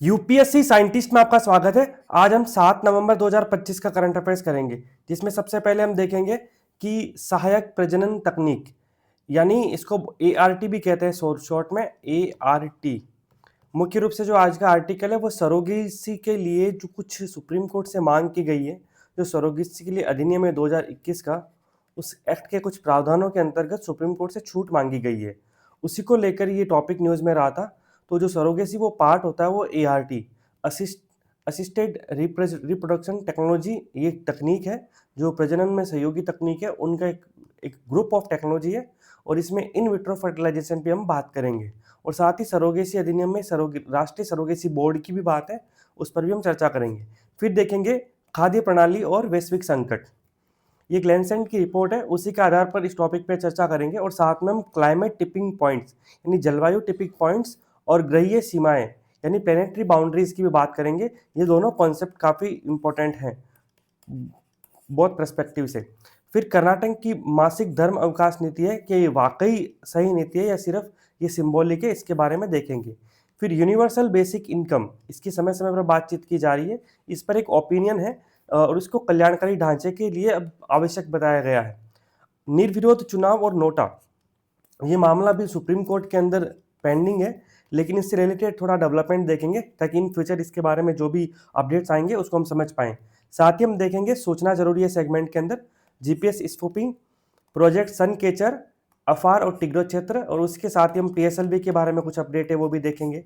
UPSC scientist में आपका स्वागत है। आज हम 7 नवंबर 2025 का करंट अफेयर्स करेंगे, जिसमें सबसे पहले हम देखेंगे कि सहायक प्रजनन तकनीक, यानी इसको एआरटी भी कहते हैं शॉर्ट में, एआरटी। मुख्य रूप से जो आज का आर्टिकल है वो सरोगेसी के लिए जो कुछ सुप्रीम कोर्ट से मांग की गई है, जो सरोगेसी के लिए अधिनियम है 2021 का, उस एक्ट के कुछ प्रावधानों के अंतर्गत सुप्रीम कोर्ट से छूट मांगी गई है। उसी को लेकर ये टॉपिक न्यूज़ में रहा था। तो जो सरोगेसी वो पार्ट होता है वो एआरटी, असिस्टेड रिप्रोडक्शन टेक्नोलॉजी, ये तकनीक है जो प्रजनन में सहयोगी तकनीक है, उनका एक ग्रुप ऑफ टेक्नोलॉजी है। और इसमें इन विट्रो फर्टिलाइजेशन पे हम बात करेंगे, और साथ ही सरोगेसी अधिनियम में राष्ट्रीय सरोगेसी बोर्ड की भी बात है, उस पर भी हम चर्चा करेंगे। फिर देखेंगे खाद्य प्रणाली और वैश्विक संकट, ये ग्लेनसेंट की रिपोर्ट है, उसी के आधार पर इस टॉपिक पे चर्चा करेंगे। और साथ में हम क्लाइमेट टिपिंग पॉइंट्स यानी जलवायु टिपिंग पॉइंट्स और ग्रहीय सीमाएं यानी प्लेनेटरी बाउंड्रीज की भी बात करेंगे। ये दोनों कॉन्सेप्ट काफ़ी इंपॉर्टेंट हैं बहुत पर्सपेक्टिव से। फिर कर्नाटक की मासिक धर्म अवकाश नीति है कि ये वाकई सही नीति है या सिर्फ ये सिंबॉलिक है, इसके बारे में देखेंगे। फिर यूनिवर्सल बेसिक इनकम, इसकी समय समय पर बातचीत की जा रही है, इस पर एक ओपिनियन है और इसको कल्याणकारी ढांचे के लिए अब आवश्यक बताया गया है। निर्विरोध चुनाव और नोटा, ये मामला भी सुप्रीम कोर्ट के अंदर पेंडिंग है, लेकिन इससे रिलेटेड थोड़ा डेवलपमेंट देखेंगे ताकि इन फ्यूचर इसके बारे में जो भी अपडेट्स आएंगे उसको हम समझ पाएँ। साथ ही हम देखेंगे सोचना जरूरी है सेगमेंट के अंदर जीपीएस स्पूफिंग, प्रोजेक्ट सन केचर, अफार और टिग्रो क्षेत्र, और उसके साथ ही हम पीएसएलवी के बारे में कुछ अपडेट है वो भी देखेंगे।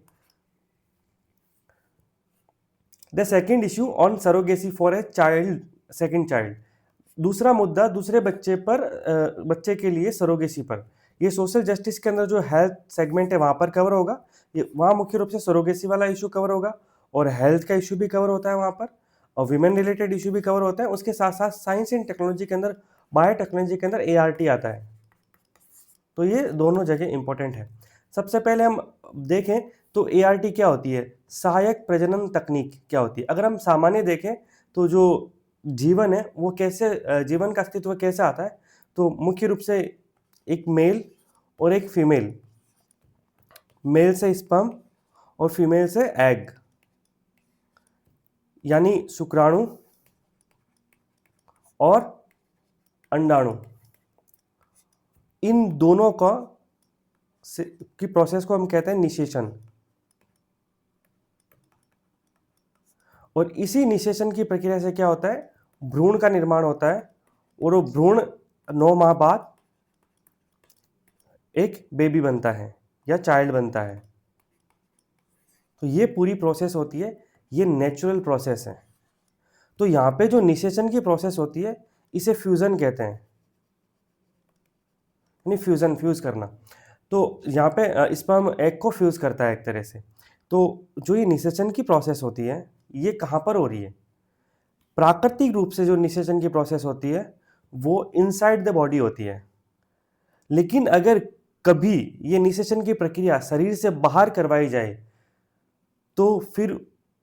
The second issue on surrogacy for a child, second child, दूसरा मुद्दा दूसरे बच्चे पर, बच्चे के लिए सरोगेसी पर। ये सोशल जस्टिस के अंदर जो हेल्थ सेगमेंट है वहाँ पर कवर होगा, ये वहाँ मुख्य रूप से सरोगेसी वाला इशू कवर होगा, और हेल्थ का इशू भी कवर होता है वहाँ पर, और विमेन रिलेटेड इशू भी कवर होता है। उसके साथ साथ साइंस एंड टेक्नोलॉजी के अंदर, बायोटेक्नोलॉजी के अंदर एआरटी आता है। तो ये दोनों जगह इंपॉर्टेंट है। सबसे पहले हम देखें तो एआरटी क्या होती है, सहायक प्रजनन तकनीक क्या होती है। अगर हम सामान्य देखें तो जो जीवन है वो कैसे, जीवन का अस्तित्व कैसे आता है, तो मुख्य रूप से एक मेल और एक फीमेल, मेल से स्पर्म और फीमेल से एग, यानी शुक्राणु और अंडाणु, इन दोनों का की प्रोसेस को हम कहते हैं निषेचन। और इसी निषेचन की प्रक्रिया से क्या होता है, भ्रूण का निर्माण होता है, और वो भ्रूण 9 माह बाद एक बेबी बनता है या चाइल्ड बनता है। तो ये पूरी प्रोसेस होती है, ये नेचुरल प्रोसेस है। तो यहाँ पे जो निषेचन की प्रोसेस होती है इसे फ्यूजन कहते हैं, यानी फ्यूजन, फ्यूज करना। तो यहाँ पे स्पर्म एग को फ्यूज करता है एक तरह से। तो जो ये निषेचन की प्रोसेस होती है ये कहाँ पर हो रही है, प्राकृतिक रूप से जो निषेचन की प्रोसेस होती है वो इनसाइड द बॉडी होती है। लेकिन अगर कभी ये निषेचन की प्रक्रिया शरीर से बाहर करवाई जाए तो फिर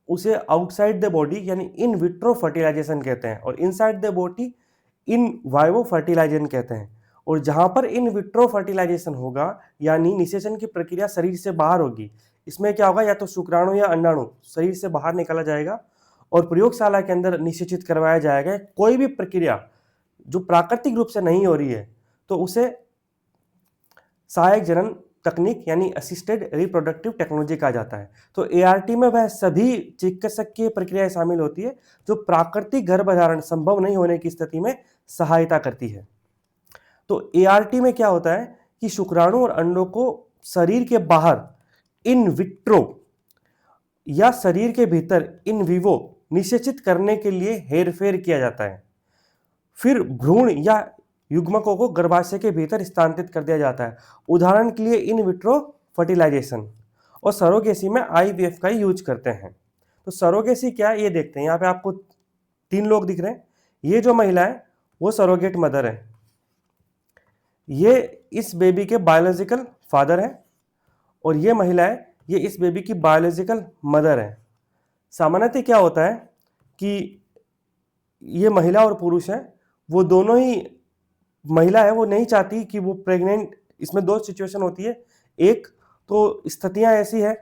उसे आउटसाइड द बॉडी यानी इन विट्रो फर्टिलाइजेशन कहते हैं, और inside the body in vivo fertilisation कहते हैं। और जहां पर इन विट्रो फर्टिलाइजेशन होगा यानी निषेचन की प्रक्रिया शरीर से बाहर होगी, इसमें क्या होगा, या तो शुक्राणु या अंडाणु शरीर से बाहर निकाला जाएगा और प्रयोगशाला के अंदर निषेचित करवाया जाएगा। कोई भी प्रक्रिया जो प्राकृतिक रूप से नहीं हो रही है तो उसे सहायक जनन तकनीक यानी असिस्टेड रिप्रोडक्टिव टेक्नोलॉजी कहा जाता है। तो एआरटी में वह सभी चिकित्सकीय प्रक्रियाएं शामिल होती है जो प्राकृतिक गर्भधारण संभव नहीं होने की स्थिति में सहायता करती है। तो एआरटी में क्या होता है कि शुक्राणु और अंडों को शरीर के बाहर इन विट्रो या शरीर के भीतर इन विवो निषेचित करने के लिए हेरफेर किया जाता है। फिर भ्रूण या युग्मकों को गर्भाशय के भीतर स्थानांतरित कर दिया जाता है, उदाहरण के लिए इन विट्रो फर्टिलाइजेशन। और सरोगेसी में आईवीएफ का यूज करते हैं। तो सरोगेसी क्या है ये देखते हैं। यहाँ पे आपको 3 लोग दिख रहे हैं, ये जो महिला है वो सरोगेट मदर है, ये इस बेबी के बायोलॉजिकल फादर है, और ये महिला है ये इस बेबी की बायोलॉजिकल मदर है। सामान्यतः क्या होता है कि ये महिला और पुरुष है, वो दोनों ही, महिला है वो नहीं चाहती कि वो प्रेग्नेंट, इसमें 2 सिचुएशन होती है। एक तो स्थितियां ऐसी है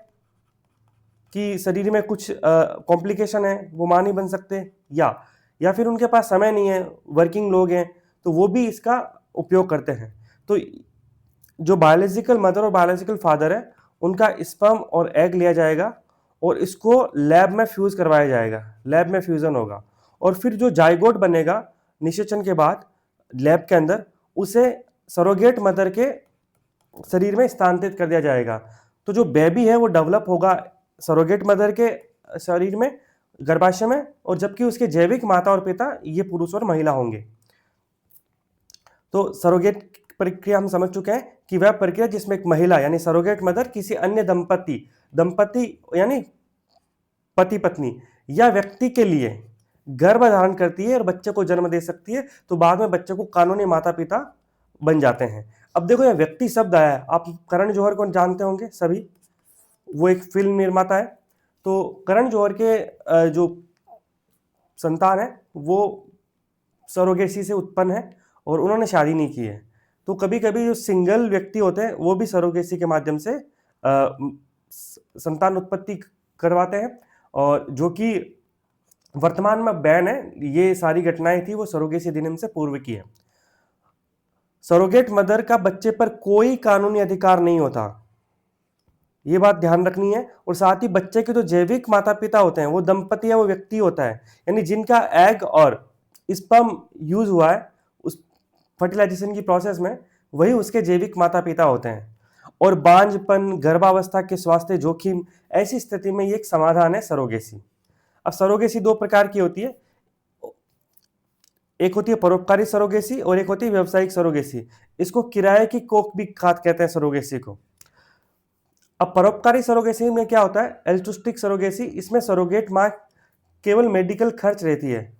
कि शरीर में कुछ कॉम्प्लिकेशन है, वो माँ नहीं बन सकते, या फिर उनके पास समय नहीं है, वर्किंग लोग हैं, तो वो भी इसका उपयोग करते हैं। तो जो बायोलॉजिकल मदर और बायोलॉजिकल फादर है, उनका स्पर्म और एग लिया जाएगा और इसको लैब में फ्यूज करवाया जाएगा, लैब में फ्यूजन होगा, और फिर जो जाइगोट बनेगा निषेचन के बाद लैब के अंदर, उसे सरोगेट मदर के शरीर में स्थानांतरित कर दिया जाएगा। तो जो बेबी है वो डेवलप होगा सरोगेट मदर के शरीर में, गर्भाशय में, और जबकि उसके जैविक माता और पिता ये पुरुष और महिला होंगे। तो सरोगेट प्रक्रिया हम समझ चुके हैं कि वह प्रक्रिया जिसमें एक महिला यानी सरोगेट मदर किसी अन्य दंपति यानी पति पत्नी या व्यक्ति के लिए गर्भ धारण करती है और बच्चे को जन्म दे सकती है, तो बाद में बच्चे को कानूनी माता पिता बन जाते हैं। अब देखो ये व्यक्ति शब्द आया है, आप करण जौहर को जानते होंगे सभी, वो एक फिल्म निर्माता है। तो करण जौहर के जो संतान है वो सरोगेसी से उत्पन्न है और उन्होंने शादी नहीं की है। तो कभी कभी जो सिंगल व्यक्ति होते हैं वो भी सरोगेसी के माध्यम से संतान उत्पत्ति करवाते हैं, और जो कि वर्तमान में बैन है। ये सारी घटनाएं थी वो सरोगेसी अधिनियम से पूर्व की है। सरोगेट मदर का बच्चे पर कोई कानूनी अधिकार नहीं होता, ये बात ध्यान रखनी है। और साथ ही बच्चे के जो जैविक माता पिता होते हैं वो दंपति या वो व्यक्ति होता है, यानी जिनका एग और स्पर्म यूज हुआ है उस फर्टिलाइजेशन की प्रोसेस में, वही उसके जैविक माता पिता होते हैं। और बांझपन, गर्भावस्था के स्वास्थ्य जोखिम, ऐसी स्थिति में ये एक समाधान है सरोगेसी। अब सरोगेसी दो प्रकार की होती है, एक होती है परोपकारी सरोगेसी और एक होती है व्यावसायिक सरोगेसी। इसको किराए की कोख भी खात कहते हैं सरोगेसी को। अब परोपकारी सरोगेसी में क्या होता है, एल्ट्रुस्टिक सरोगेसी, इसमें सरोगेट मां केवल मेडिकल खर्च रहती है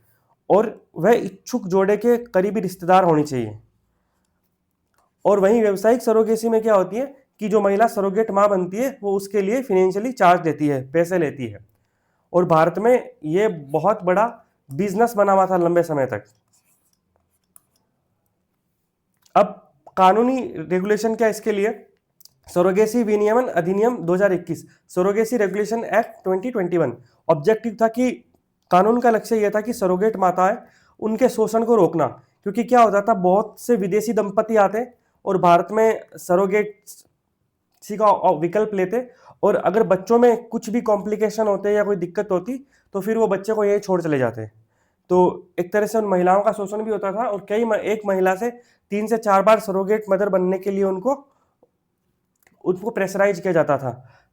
और वह इच्छुक जोड़े के करीबी रिश्तेदार होनी चाहिए। और वहीं व्यावसायिक सरोगेसी में क्या होती है कि जो महिला सरोगेट मां बनती है वो उसके लिए फाइनेंशियली चार्ज लेती है, पैसे लेती है। और भारत में ये बहुत बड़ा बिजनेस बना हुआ था लंबे समय तक। अब कानूनी रेगुलेशन क्या इसके लिए, सरोगेसी विनियमन अधिनियम 2021, सरोगेसी रेगुलेशन एक्ट 2021। ऑब्जेक्टिव था कि कानून का लक्ष्य यह था कि सरोगेट माताएं उनके शोषण को रोकना, क्योंकि क्या होता था बहुत से विदेशी दंपति आते और भारत में सरोगेसी का विकल्प लेते, और अगर बच्चों में कुछ भी कॉम्प्लिकेशन होते या कोई दिक्कत होती तो फिर वो बच्चे को यही छोड़ चले जाते। तो एक तरह से उन महिलाओं का शोषण भी होता था और एक महिला से 3 से 4 बार सरोगेट मदर बनने के लिए उनको प्रेशराइज किया जाता था।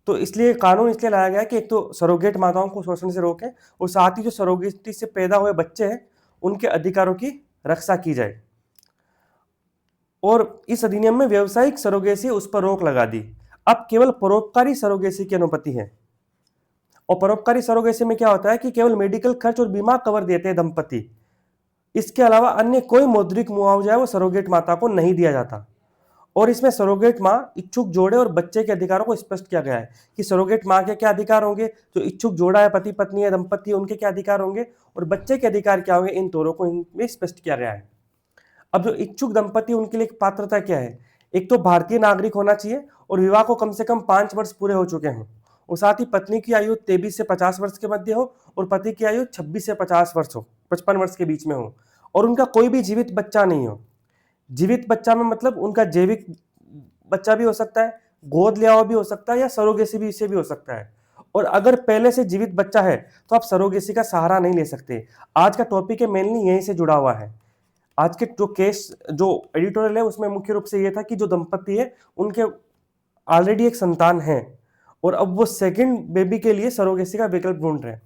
तो इसलिए कानून इसलिए लाया गया कि एक तो सरोगेट माताओं को शोषण से रोकें और साथ ही जो सरोगेटी से पैदा हुए बच्चे हैं उनके अधिकारों की रक्षा की जाए। और इस अधिनियम में व्यावसायिक सरोगेसी उस पर रोक लगा दी। अब केवल परोपकारी सरोगेसी की अनुमति है। और परोपकारी सरोगेसी में क्या होता है कि केवल मेडिकल खर्च और बीमा कवर देते हैं दंपति, इसके अलावा अन्य कोई मौद्रिक मुआवजा है वो सरोगेट माता को नहीं दिया जाता। और इसमें सरोगेट मां, इच्छुक जोड़े और बच्चे के अधिकारों को स्पष्ट किया गया है कि सरोगेट मां के क्या अधिकार होंगे, जो इच्छुक जोड़ा है, पति पत्नी है, दंपति, उनके क्या अधिकार होंगे, और बच्चे के अधिकार क्या होंगे, इन दोनों को इनमें स्पष्ट किया गया है। अब जो इच्छुक दंपति उनके लिए पात्रता क्या है, एक तो भारतीय नागरिक होना चाहिए और विवाह को कम से कम 5 वर्ष पूरे हो चुके हों, और साथ ही पत्नी की आयु 23 से 50 वर्ष के मध्य हो और पति की आयु 26 से 50 वर्ष हो, 55 वर्ष के बीच में हो, और उनका कोई भी जीवित बच्चा नहीं हो। जीवित बच्चा में मतलब उनका जैविक बच्चा भी हो सकता है, गोद लिया हुआ भी हो सकता है, या सरोगेसी भी इससे भी हो सकता है। और अगर पहले से जीवित बच्चा है तो आप सरोगेसी का सहारा नहीं ले सकते। आज का टॉपिक है मेनली यहीं से जुड़ा हुआ है। आज के जो केस, जो एडिटोरियल है उसमें मुख्य रूप से ये था कि जो दंपति है उनके ऑलरेडी एक संतान है और अब वो सेकंड बेबी के लिए सरोगेसी का विकल्प ढूंढ रहे हैं।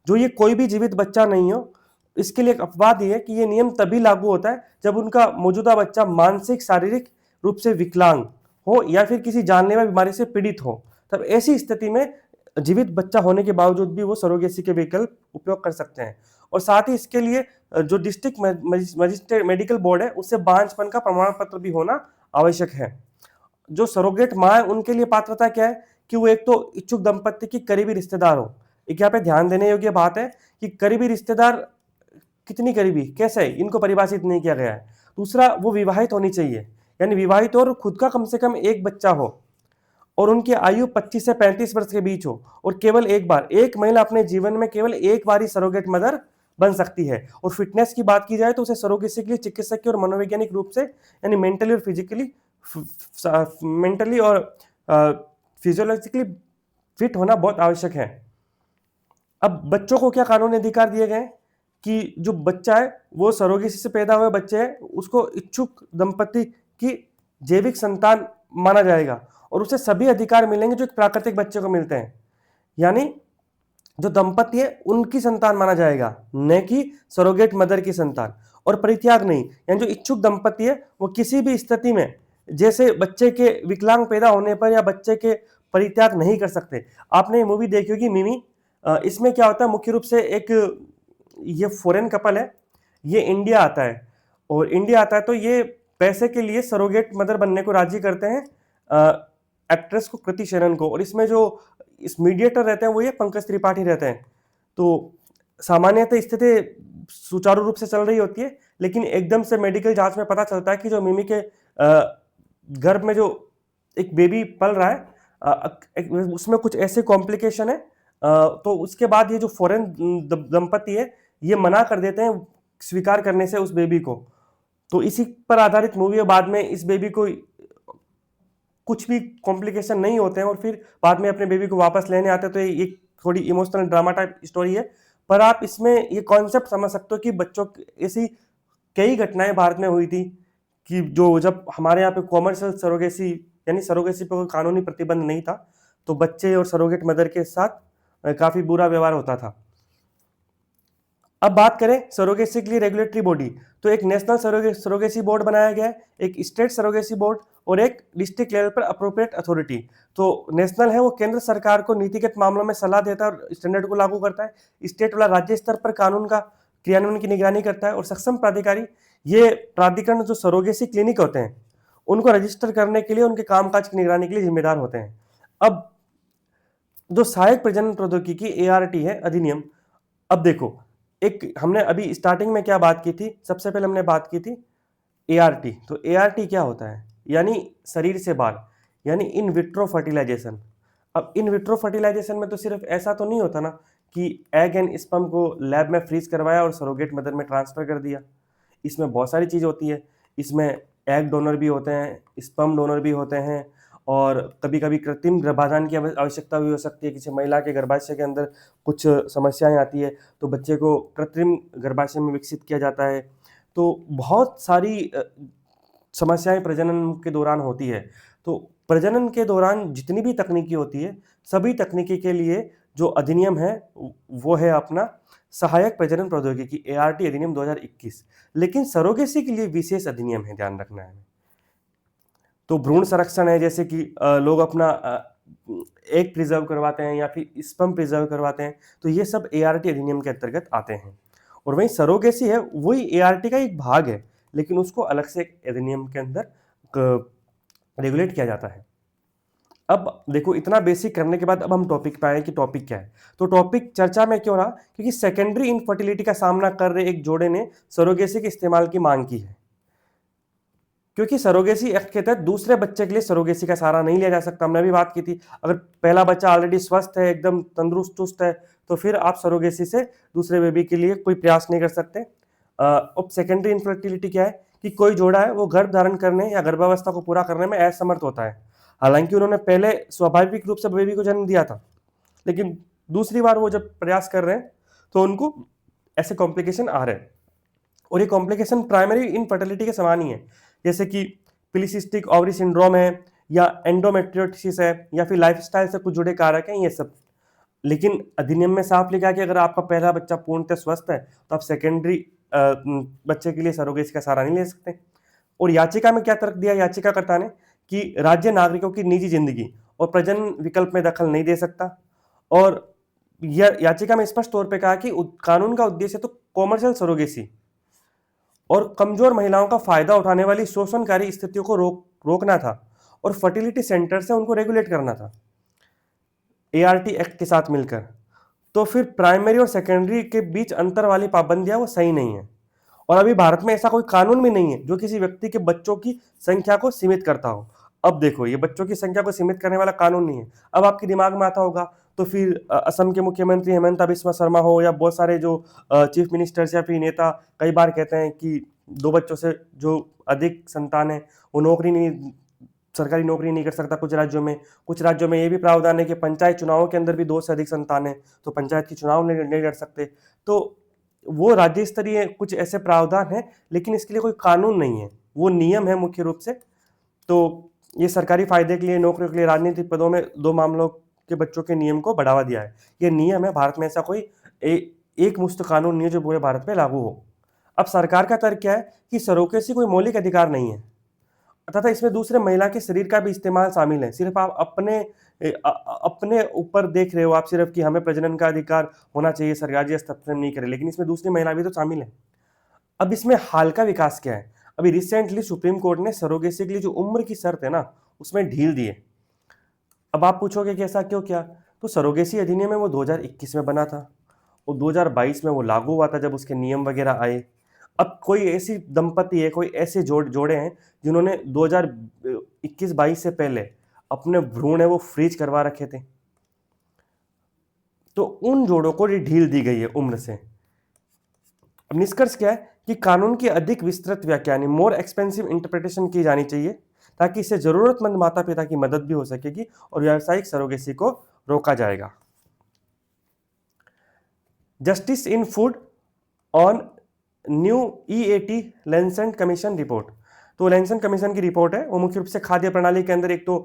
जो ये कोई भी जीवित बच्चा नहीं हो, इसके लिए एक अपवाद ये है कि ये नियम तभी लागू होता है जब उनका मौजूदा बच्चा मानसिक शारीरिक रूप से विकलांग हो या फिर किसी जानलेवा बीमारी से पीड़ित हो। तब ऐसी स्थिति में जीवित बच्चा होने के बावजूद भी वो सरोगेसी के विकल्प उपयोग कर सकते हैं। और साथ ही इसके लिए जो डिस्ट्रिक्ट मजिस्ट्रेट मेडिकल बोर्ड है उससे बांझपन का प्रमाण पत्र भी होना आवश्यक है। जो सरोगेट मां है उनके लिए पात्रता क्या है कि वो एक तो इच्छुक दंपति की करीबी रिश्तेदार हो। एक यहाँ पे ध्यान देने योग्य बात है कि करीबी रिश्तेदार कितनी करीबी, कैसे, इनको परिभाषित नहीं किया गया है। दूसरा, वो विवाहित होनी चाहिए, यानी विवाहित और खुद का कम से कम एक बच्चा हो। और उनकी आयु 25 से 35 वर्ष के बीच हो और केवल एक बार, एक महिला अपने जीवन में केवल एक बार ही सरोगेट मदर बन सकती है। और फिटनेस की बात की जाए तो उसे सरोगेसी के लिए चिकित्सकीय और मनोवैज्ञानिक रूप से यानी मेंटली और फिजिकली मेंटली और फिजियोलॉजिकली फिट होना बहुत आवश्यक है। अब बच्चों को क्या कानूनी अधिकार दिए गए कि जो बच्चा है वो सरोगेसी से पैदा हुए बच्चे है उसको इच्छुक दंपति की जैविक संतान माना जाएगा और उसे सभी अधिकार मिलेंगे जो एक प्राकृतिक बच्चे को मिलते हैं। यानी जो दंपति है उनकी संतान माना जाएगा, न कि सरोगेट मदर की संतान। और परित्याग नहीं, यानी जो इच्छुक दंपति है वो किसी भी स्थिति में जैसे बच्चे के विकलांग पैदा होने पर या बच्चे के परित्याग नहीं कर सकते। आपने ये मूवी देखी होगी मिमी, इसमें क्या होता है मुख्य रूप से एक ये फॉरेन कपल है, ये इंडिया आता है और इंडिया आता है तो ये पैसे के लिए सरोगेट मदर बनने को राजी करते हैं एक्ट्रेस को, कृति शेनन को। और इसमें जो इस मीडिएटर रहते हैं वो ये पंकज त्रिपाठी रहते हैं। तो सामान्यतः स्थिति सुचारू रूप से चल रही होती है, लेकिन एकदम से मेडिकल जांच में पता चलता है कि जो मिमी के गर्भ में जो एक बेबी पल रहा है उसमें कुछ ऐसे कॉम्प्लिकेशन है। तो उसके बाद ये जो फॉरेन दंपति है ये मना कर देते हैं स्वीकार करने से उस बेबी को। तो इसी पर आधारित मूवी है। बाद में इस बेबी को कुछ भी कॉम्प्लिकेशन नहीं होते हैं और फिर बाद में अपने बेबी को वापस लेने आते हैं। तो ये थोड़ी इमोशनल ड्रामा टाइप स्टोरी है, पर आप इसमें ये कॉन्सेप्ट समझ सकते हो कि बच्चों ऐसी कई घटनाएं भारत में हुई थी कि जो जब हमारे यहाँ पे कॉमर्शियल सरोगेसी यानी सरोगेसी पर कोई कानूनी प्रतिबंध नहीं था तो बच्चे और सरोगेट मदर के साथ काफी बुरा व्यवहार होता था। अब बात करें सरोगेसी के लिए रेगुलेटरी बॉडी, तो एक नेशनल सरोगेसी बोर्ड बनाया गया है, एक स्टेट सरोगेसी बोर्ड और एक डिस्ट्रिक्ट लेवल पर अप्रोप्रिएट अथॉरिटी। तो नेशनल है वो केंद्र सरकार को नीतिगत मामलों में सलाह देता है और स्टैंडर्ड को लागू करता है। स्टेट वाला राज्य स्तर पर कानून का क्रियान्वयन की निगरानी करता है। और सक्षम प्राधिकारी, ये प्राधिकरण जो सरोगेसी क्लिनिक होते हैं उनको रजिस्टर करने के लिए, उनके कामकाज की निगरानी के लिए जिम्मेदार होते हैं। अब जो सहायक प्रजनन प्रौद्योगिकी ART है अधिनियम, अब देखो एक हमने अभी स्टार्टिंग में क्या बात की थी, सबसे पहले हमने बात की थी ART। तो ART क्या होता है, यानी शरीर से बाहर, यानी इन विट्रो फर्टिलाइजेशन। अब इन विट्रो फर्टिलाइजेशन में तो सिर्फ ऐसा तो नहीं होता ना कि एग एंड स्पर्म को लैब में फ्रीज करवाया और सरोगेट मदर में ट्रांसफर कर दिया। इसमें बहुत सारी चीज़ होती है। इसमें एग डोनर भी होते हैं, स्पर्म डोनर भी होते हैं और कभी कभी कृत्रिम गर्भाधान की आवश्यकता भी हो सकती है। किसी महिला के गर्भाशय के अंदर कुछ समस्याएं आती है तो बच्चे को कृत्रिम गर्भाशय में विकसित किया जाता है। तो बहुत सारी समस्याएं प्रजनन के दौरान होती है। तो प्रजनन के दौरान जितनी भी तकनीकी होती है, सभी तकनीकी के लिए जो अधिनियम है वो है अपना सहायक प्रजनन प्रौद्योगिकी ART अधिनियम 2021। लेकिन सरोगेसी के लिए विशेष अधिनियम है, ध्यान रखना है। तो भ्रूण संरक्षण है, जैसे कि लोग अपना एग प्रिजर्व करवाते हैं या फिर स्पर्म प्रिजर्व करवाते हैं, तो ये सब ART अधिनियम के अंतर्गत आते हैं। और वहीं सरोगेसी है वही ART का एक भाग है, लेकिन उसको अलग से एक अधिनियम के अंदर रेगुलेट किया जाता है। अब देखो इतना बेसिक करने के बाद अब हम टॉपिक पे आए कि टॉपिक क्या है। तो टॉपिक चर्चा में क्यों रहा, क्योंकि सेकेंडरी इनफर्टिलिटी का सामना कर रहे एक जोड़े ने सरोगेसी के इस्तेमाल की मांग की है। क्योंकि सरोगेसी एक्ट के तहत दूसरे बच्चे के लिए सरोगेसी का सहारा नहीं लिया जा सकता। हमने भी बात की थी, अगर पहला बच्चा ऑलरेडी स्वस्थ है, एकदम तंदुरुस्त चुस्त है, तो फिर आप सरोगेसी से दूसरे बेबी के लिए कोई प्रयास नहीं कर सकते। अब सेकेंडरी इनफर्टिलिटी क्या है कि कोई जोड़ा है वो गर्भ धारण करने या गर्भावस्था को पूरा करने में असमर्थ होता है। हालांकि उन्होंने पहले स्वाभाविक रूप से बेबी को जन्म दिया था, लेकिन दूसरी बार वो जब प्रयास कर रहे हैं तो उनको ऐसे कॉम्प्लिकेशन आ रहे हैं। और ये कॉम्प्लिकेशन प्राइमरी इनफर्टिलिटी के समान ही है, जैसे कि पॉलीसिस्टिक ओवरी सिंड्रोम है या एंडोमेट्रियोसिस है या फिर लाइफस्टाइल से कुछ जुड़े कारक हैं, ये सब। लेकिन अधिनियम में साफ लिखा है कि अगर आपका पहला बच्चा पूर्णतः स्वस्थ है तो आप सेकेंडरी बच्चे के लिए सरोगेसी का सहारा नहीं ले सकते। और याचिका में क्या तर्क दिया याचिकाकर्ता ने कि राज्य नागरिकों की निजी जिंदगी और प्रजनन विकल्प में दखल नहीं दे सकता। और यह याचिका में स्पष्ट तौर पे कहा कि कानून का उद्देश्य तो कॉमर्शियल सरोगेसी और कमजोर महिलाओं का फायदा उठाने वाली शोषणकारी स्थितियों को रोकना था और फर्टिलिटी सेंटर से उनको रेगुलेट करना था ART एक्ट के साथ मिलकर। तो फिर प्राइमरी और सेकेंडरी के बीच अंतर वाली पाबंदियां वो सही नहीं है। और अभी भारत में ऐसा कोई कानून भी नहीं है जो किसी व्यक्ति के बच्चों की संख्या को सीमित करता हो। अब देखो, ये बच्चों की संख्या को सीमित करने वाला कानून नहीं है। अब आपके दिमाग में आता होगा, तो फिर असम के मुख्यमंत्री हेमंत बिस्वा शर्मा हो या बहुत सारे जो चीफ मिनिस्टर्स या फिर नेता कई बार कहते हैं कि 2 बच्चों से जो अधिक संतान है वो नौकरी नहीं, सरकारी नौकरी नहीं कर सकता कुछ राज्यों में। कुछ राज्यों में ये भी प्रावधान है कि पंचायत चुनावों के अंदर भी 2 से अधिक संतान है, तो पंचायत की चुनाव नहीं लड़ सकते। तो वो राज्य स्तरीय कुछ ऐसे प्रावधान हैं, लेकिन इसके लिए कोई कानून नहीं है, वो नियम है मुख्य रूप से। तो ये सरकारी फायदे के लिए, नौकरियों के लिए, राजनीतिक पदों में 2 मामलों के बच्चों के नियम को बढ़ावा दिया है। ये नियम है, भारत में ऐसा कोई एक मुश्त कानून नहीं है जो पूरे भारत में लागू हो। अब सरकार का तर्क क्या है कि सरोगेसी कोई मौलिक अधिकार नहीं है तथा इसमें दूसरे महिला के शरीर का भी इस्तेमाल शामिल है। सिर्फ आप अपने ऊपर देख रहे हो आप सिर्फ कि हमें प्रजनन का अधिकार होना चाहिए, सरकारी हस्तक्षेप नहीं करे, लेकिन इसमें दूसरी महिला भी तो शामिल है। अब इसमें हाल का विकास क्या है? अभी रिसेंटली सुप्रीम कोर्ट ने सरोगेसी के लिए जो उम्र की शर्त है ना, उसमें ढील दी है। अब आप पूछोगे कि ऐसा क्यों किया? तो सरोगेसी अधिनियम है वो 2021 में बना था और 2022 में वो लागू हुआ था जब उसके नियम वगैरह आए। अब कोई ऐसी दंपति है, कोई ऐसे जोड़े हैं जिन्होंने 2021-22 से पहले अपने भ्रूण है वो फ्रीज करवा रखे थे, तो उन जोड़ों को ढील दी गई है उम्र से। अब निष्कर्ष क्या है कि कानून की अधिक विस्तृत व्याख्या यानी मोर एक्सपेंसिव इंटरप्रिटेशन की जानी चाहिए, ताकि इससे जरूरतमंद माता पिता की मदद भी हो सकेगी और व्यावसायिक सरोगेसी को रोका जाएगा। Justice in food on new EAT Lancet commission report. तो लैंसेंट कमीशन की रिपोर्ट है, वो मुख्य रूप से खाद्य प्रणाली के अंदर एक तो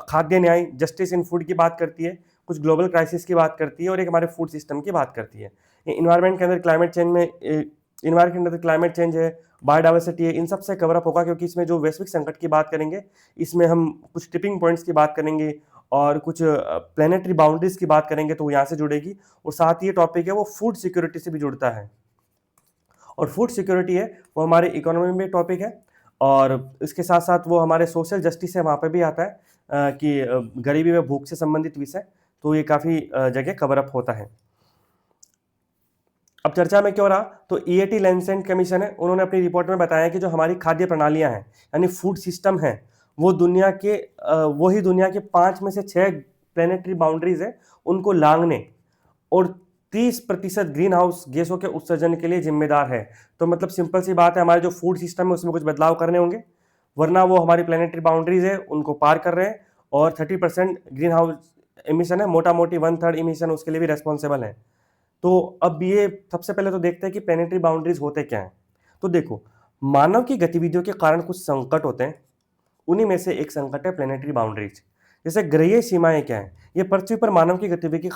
खाद्य न्याय, जस्टिस इन फूड की बात करती है, कुछ ग्लोबल क्राइसिस की बात करती है और एक हमारे फूड सिस्टम की बात करती है। इन्वायरमेंट के अंदर क्लाइमेट चेंज में इन्वायरमेंट के अंदर क्लाइमेट चेंज है, बायोडाइवर्सिटी है, इन सब से कवर अप होगा, क्योंकि इसमें जो वैश्विक संकट की बात करेंगे, इसमें हम कुछ टिपिंग पॉइंट्स की बात करेंगे और कुछ प्लानिटरी बाउंड्रीज की बात करेंगे, तो वो यहाँ से जुड़ेगी। और साथ ही ये टॉपिक है वो फूड सिक्योरिटी से भी जुड़ता है, और फूड सिक्योरिटी है वो हमारे इकोनॉमी में टॉपिक है, और इसके साथ साथ वो हमारे सोशल जस्टिस है, वहाँ पे भी आता है कि गरीबी व भूख से संबंधित विषय, तो ये काफ़ी जगह कवर अप होता है। अब चर्चा में क्यों रहा, तो EAT लैंसेंट कमीशन है, उन्होंने अपनी रिपोर्ट में बताया कि जो हमारी खाद्य प्रणालियां हैं यानी फूड सिस्टम है, वो दुनिया के वही दुनिया के 5 में से 6 प्लेनेटरी बाउंड्रीज है उनको लांघने और 30% ग्रीन हाउस गैसों के उत्सर्जन के लिए जिम्मेदार है। तो मतलब सिंपल सी बात है, हमारे जो फूड सिस्टम है उसमें कुछ बदलाव करने होंगे, वरना वो हमारी प्लेनेटरी बाउंड्रीज है उनको पार कर रहे हैं, और 30% ग्रीन हाउस एमिशन है, मोटा मोटी 1/3 एमिशन उसके लिए भी रेस्पॉन्सिबल है। तो अब ये सबसे पहले तो देखते हैं कि प्लेनेटरी बाउंड्रीज होते क्या हैं। तो देखो, मानव की गतिविधियों के कारण कुछ संकट होते हैं, उन्हीं में से एक संकट है प्लेनेटरी बाउंड्रीज। जैसे ग्रहीय सीमाएं क्या है, ये पृथ्वी पर मानव की गतिविधि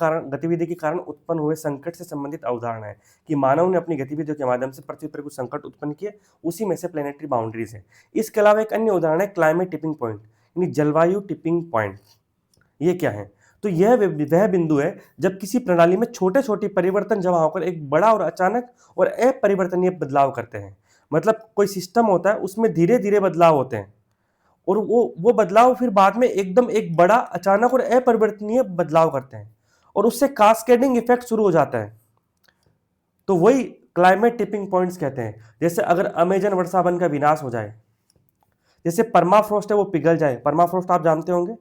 के कारण उत्पन्न हुए संकट से संबंधित अवधारणा है कि मानव ने अपनी गतिविधियों के माध्यम से पृथ्वी पर कुछ संकट उत्पन्न किए, उसी में से प्लेनेटरी बाउंड्रीज है। इसके अलावा एक अन्य उदाहरण है क्लाइमेट टिपिंग पॉइंट यानी जलवायु टिपिंग पॉइंट। ये क्या है, तो यह वह बिंदु है जब किसी प्रणाली में छोटे छोटे परिवर्तन जमा होकर एक बड़ा और अचानक और अपरिवर्तनीय बदलाव करते हैं। मतलब कोई सिस्टम होता है उसमें धीरे धीरे बदलाव होते हैं, और वो बदलाव फिर बाद में एकदम एक बड़ा अचानक और अपरिवर्तनीय बदलाव करते हैं, और उससे कास्केडिंग इफेक्ट शुरू हो जाता है। तो वही क्लाइमेट टिपिंग पॉइंट्स कहते हैं। जैसे अगर अमेजन वर्षावन का विनाश हो जाए, जैसे परमाफ्रॉस्ट है वो पिघल जाए, परमाफ्रॉस्ट आप जानते होंगे,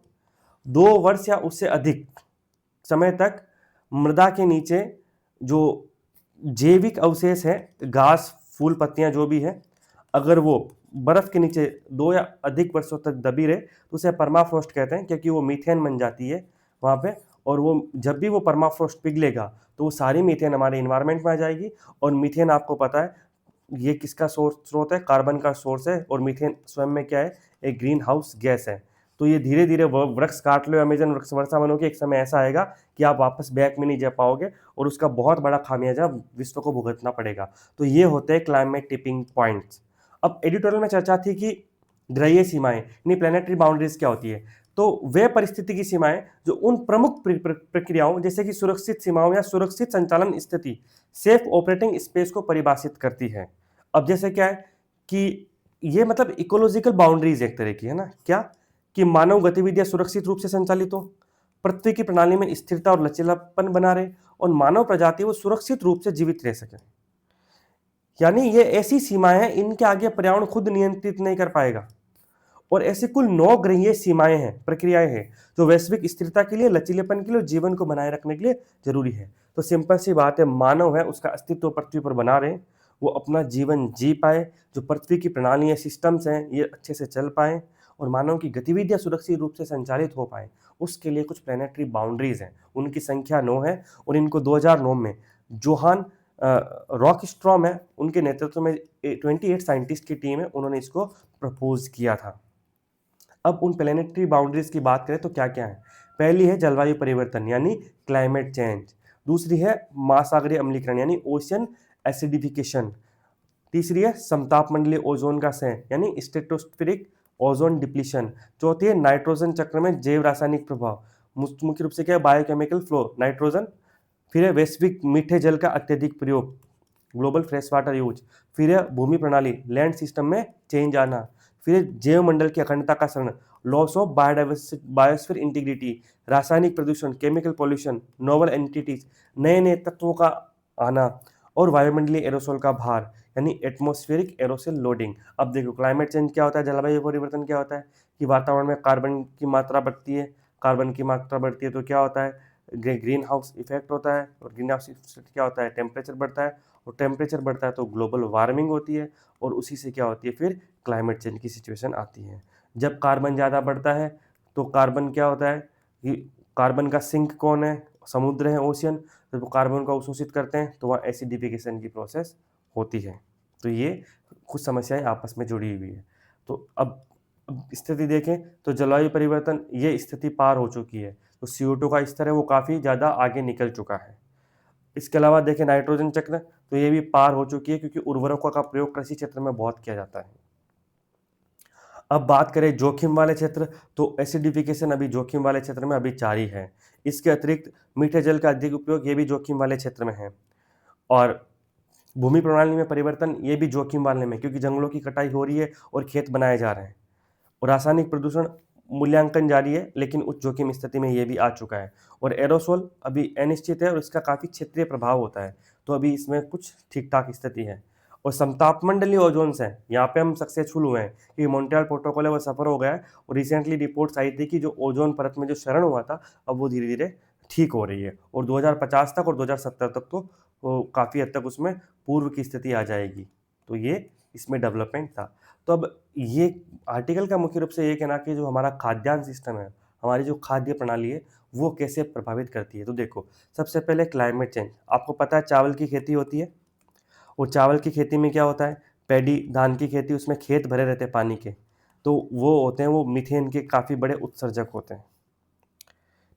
2 वर्ष या उससे अधिक समय तक मृदा के नीचे जो जैविक अवशेष है, घास, फूल, पत्तियां जो भी है, अगर वो बर्फ के नीचे 2 या अधिक वर्षों तक दबी रहे तो उसे परमाफ्रॉस्ट कहते हैं, क्योंकि वो मीथेन बन जाती है वहाँ पे, और वो जब भी वो परमाफ्रॉस्ट पिघलेगा तो वो सारी मीथेन हमारे इन्वायरमेंट में आ जाएगी। और मीथेन आपको पता है ये किसका स्रोत है, कार्बन का सोर्स है, और मीथेन स्वयं में क्या है, एक ग्रीन हाउस गैस है। तो ये धीरे धीरे वृक्ष काट लो, अमेजन वृक्ष वर्षा वनों के, एक समय ऐसा आएगा कि आप वापस बैक में नहीं जा पाओगे और उसका बहुत बड़ा खामियाजा विश्व को भुगतना पड़ेगा। तो ये होते हैं क्लाइमेट टिपिंग पॉइंट्स। अब एडिटोरियल में चर्चा थी कि ग्रहीय सीमाएं यानी प्लेनेटरी बाउंड्रीज क्या होती है, तो वे परिस्थिति की सीमाएं जो उन प्रमुख प्रक्रियाओं जैसे कि सुरक्षित सीमाओं या सुरक्षित संचालन स्थिति, सेफ ऑपरेटिंग स्पेस को परिभाषित करती है। अब जैसे क्या है कि ये मतलब इकोलॉजिकल बाउंड्रीज एक तरह की है ना, क्या कि मानव गतिविधियां सुरक्षित रूप से संचालित हो, पृथ्वी की प्रणाली में स्थिरता और लचीलापन बना रहे, और मानव प्रजाति वो सुरक्षित रूप से जीवित रह सके। यानी ये ऐसी सीमाएं हैं इनके आगे पर्यावरण खुद नियंत्रित नहीं कर पाएगा, और ऐसे कुल 9 ग्रहीय सीमाएं हैं, प्रक्रियाएं हैं जो वैश्विक स्थिरता के लिए, लचीलेपन के लिए और जीवन को बनाए रखने के लिए जरूरी है। तो सिंपल सी बात है, मानव है उसका अस्तित्व पृथ्वी पर बना रहे, वो अपना जीवन जी पाए, जो पृथ्वी की प्रणालियां, सिस्टम्स हैं, ये अच्छे से चल पाए और मानव की गतिविधियां सुरक्षित रूप से संचालित हो पाए, उसके लिए कुछ प्लानिटरी बाउंड्रीज हैं। उनकी संख्या 9 है और इनको 2009 में जोहान रॉकस्ट्रॉम है, उनके नेतृत्व में 28 साइंटिस्ट की टीम है, उन्होंने इसको प्रपोज किया था। अब उन प्लानिटरी बाउंड्रीज की बात करें तो क्या क्या है। पहली है जलवायु परिवर्तन यानी क्लाइमेट चेंज, दूसरी है महासागरीय अम्लीकरण यानी ओशियन एसिडिफिकेशन, तीसरी है समतापमंडलीय ओजोन का क्षय यानी स्ट्रेटोस्फेरिक ओजोन डिप्लीशन, चौथी है नाइट्रोजन चक्र में जैव रासायनिक प्रभाव, मुख्य रूप से क्या है बायोकेमिकल फ्लो नाइट्रोजन, फिर है वैश्विक मीठे जल का अत्यधिक प्रयोग, ग्लोबल फ्रेश वाटर यूज, फिर है भूमि प्रणाली लैंड सिस्टम में चेंज आना, फिर है जैव मंडल की अखंडता का क्षरण, लॉस ऑफ बायोस्फीयर इंटीग्रिटी, रासायनिक प्रदूषण केमिकल पॉल्यूशन, नोवल एंटिटीज नए नए तत्वों का आना और वायुमंडलीय एरोसोल का भार यानी एटमॉस्फेरिक एरोसोल लोडिंग। अब देखो क्लाइमेट चेंज क्या होता है, जलवायु परिवर्तन क्या होता है कि वातावरण में कार्बन की मात्रा बढ़ती है, कार्बन की मात्रा बढ़ती है तो क्या होता है ग्रीन हाउस इफेक्ट होता है, और ग्रीन हाउस इफेक्ट क्या होता है टेम्परेचर बढ़ता है, और टेम्परेचर बढ़ता है तो ग्लोबल वार्मिंग होती है, और उसी से क्या होती है फिर क्लाइमेट चेंज की सिचुएशन आती है। जब कार्बन ज़्यादा बढ़ता है तो कार्बन क्या होता है कि कार्बन का सिंक कौन है, समुद्र है ओशियन, जब वो कार्बन को अवशोषित करते हैं तो वहाँ एसिडिफिकेशन की प्रोसेस होती है। तो ये कुछ समस्याएं आपस में जुड़ी हुई है। तो अब स्थिति देखें तो जलवायु परिवर्तन ये स्थिति पार हो चुकी है, तो CO2 का स्तर है वो काफ़ी ज़्यादा आगे निकल चुका है। इसके अलावा देखें नाइट्रोजन चक्र, तो ये भी पार हो चुकी है क्योंकि उर्वरकों का प्रयोग कृषि क्षेत्र में बहुत किया जाता है। अब बात करें जोखिम वाले क्षेत्र, तो एसिडिफिकेशन अभी जोखिम वाले क्षेत्र में अभी जारी है। इसके अतिरिक्त मीठे जल का अधिक उपयोग ये भी जोखिम वाले क्षेत्र में है, और भूमि प्रणाली में परिवर्तन ये भी जोखिम वाले में, क्योंकि जंगलों की कटाई हो रही है और खेत बनाए जा रहे हैं, और रासायनिक प्रदूषण मूल्यांकन जारी है लेकिन उच्च जोखिम स्थिति में ये भी आ चुका है, और एरोसोल अभी अनिश्चित है और इसका काफ़ी क्षेत्रीय प्रभाव होता है, तो अभी इसमें कुछ ठीक ठाक स्थिति है। और समतापमंडलीय ओजोन से यहाँ पे हम सक्सेसफुल हुए हैं कि मॉन्ट्रियल प्रोटोकॉल है वो सफल हो गया है, और रिसेंटली रिपोर्ट्स आई थी कि जो ओजोन परत में जो क्षरण हुआ था अब वो धीरे धीरे ठीक हो रही है, और 2050 तक और 2070 तक तो काफ़ी हद तक उसमें पूर्व की स्थिति आ जाएगी। तो ये इसमें डेवलपमेंट था। तो अब ये आर्टिकल का मुख्य रूप से ये कहना कि जो हमारा खाद्यान्न सिस्टम है, हमारी जो खाद्य प्रणाली है वो कैसे प्रभावित करती है। तो देखो सबसे पहले क्लाइमेट चेंज, आपको पता है चावल की खेती होती है, और चावल की खेती में क्या होता है पैडी धान की खेती, उसमें खेत भरे रहते हैं पानी के, तो वो होते हैं वो मीथेन के काफ़ी बड़े उत्सर्जक होते हैं।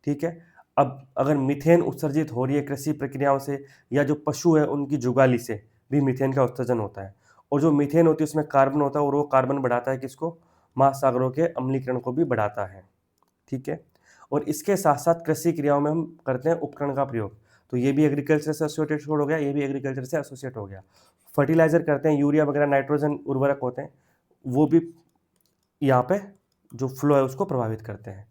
ठीक है, अब अगर मीथेन उत्सर्जित हो रही है कृषि प्रक्रियाओं से, या जो पशु है उनकी जुगाली से भी मीथेन का उत्सर्जन होता है, और जो मीथेन होती है उसमें कार्बन होता है, और वो कार्बन बढ़ाता है किसको, महासागरों के अम्लीकरण को भी बढ़ाता है। ठीक है, और इसके साथ साथ कृषि क्रियाओं में हम करते हैं उपकरण का प्रयोग, तो ये भी एग्रीकल्चर से एसोसिएटेड हो गया, ये भी एग्रीकल्चर से एसोसिएट हो गया। फर्टिलाइजर करते हैं, यूरिया वगैरह नाइट्रोजन उर्वरक होते हैं, वो भी यहाँ पे जो फ्लो है उसको प्रभावित करते हैं।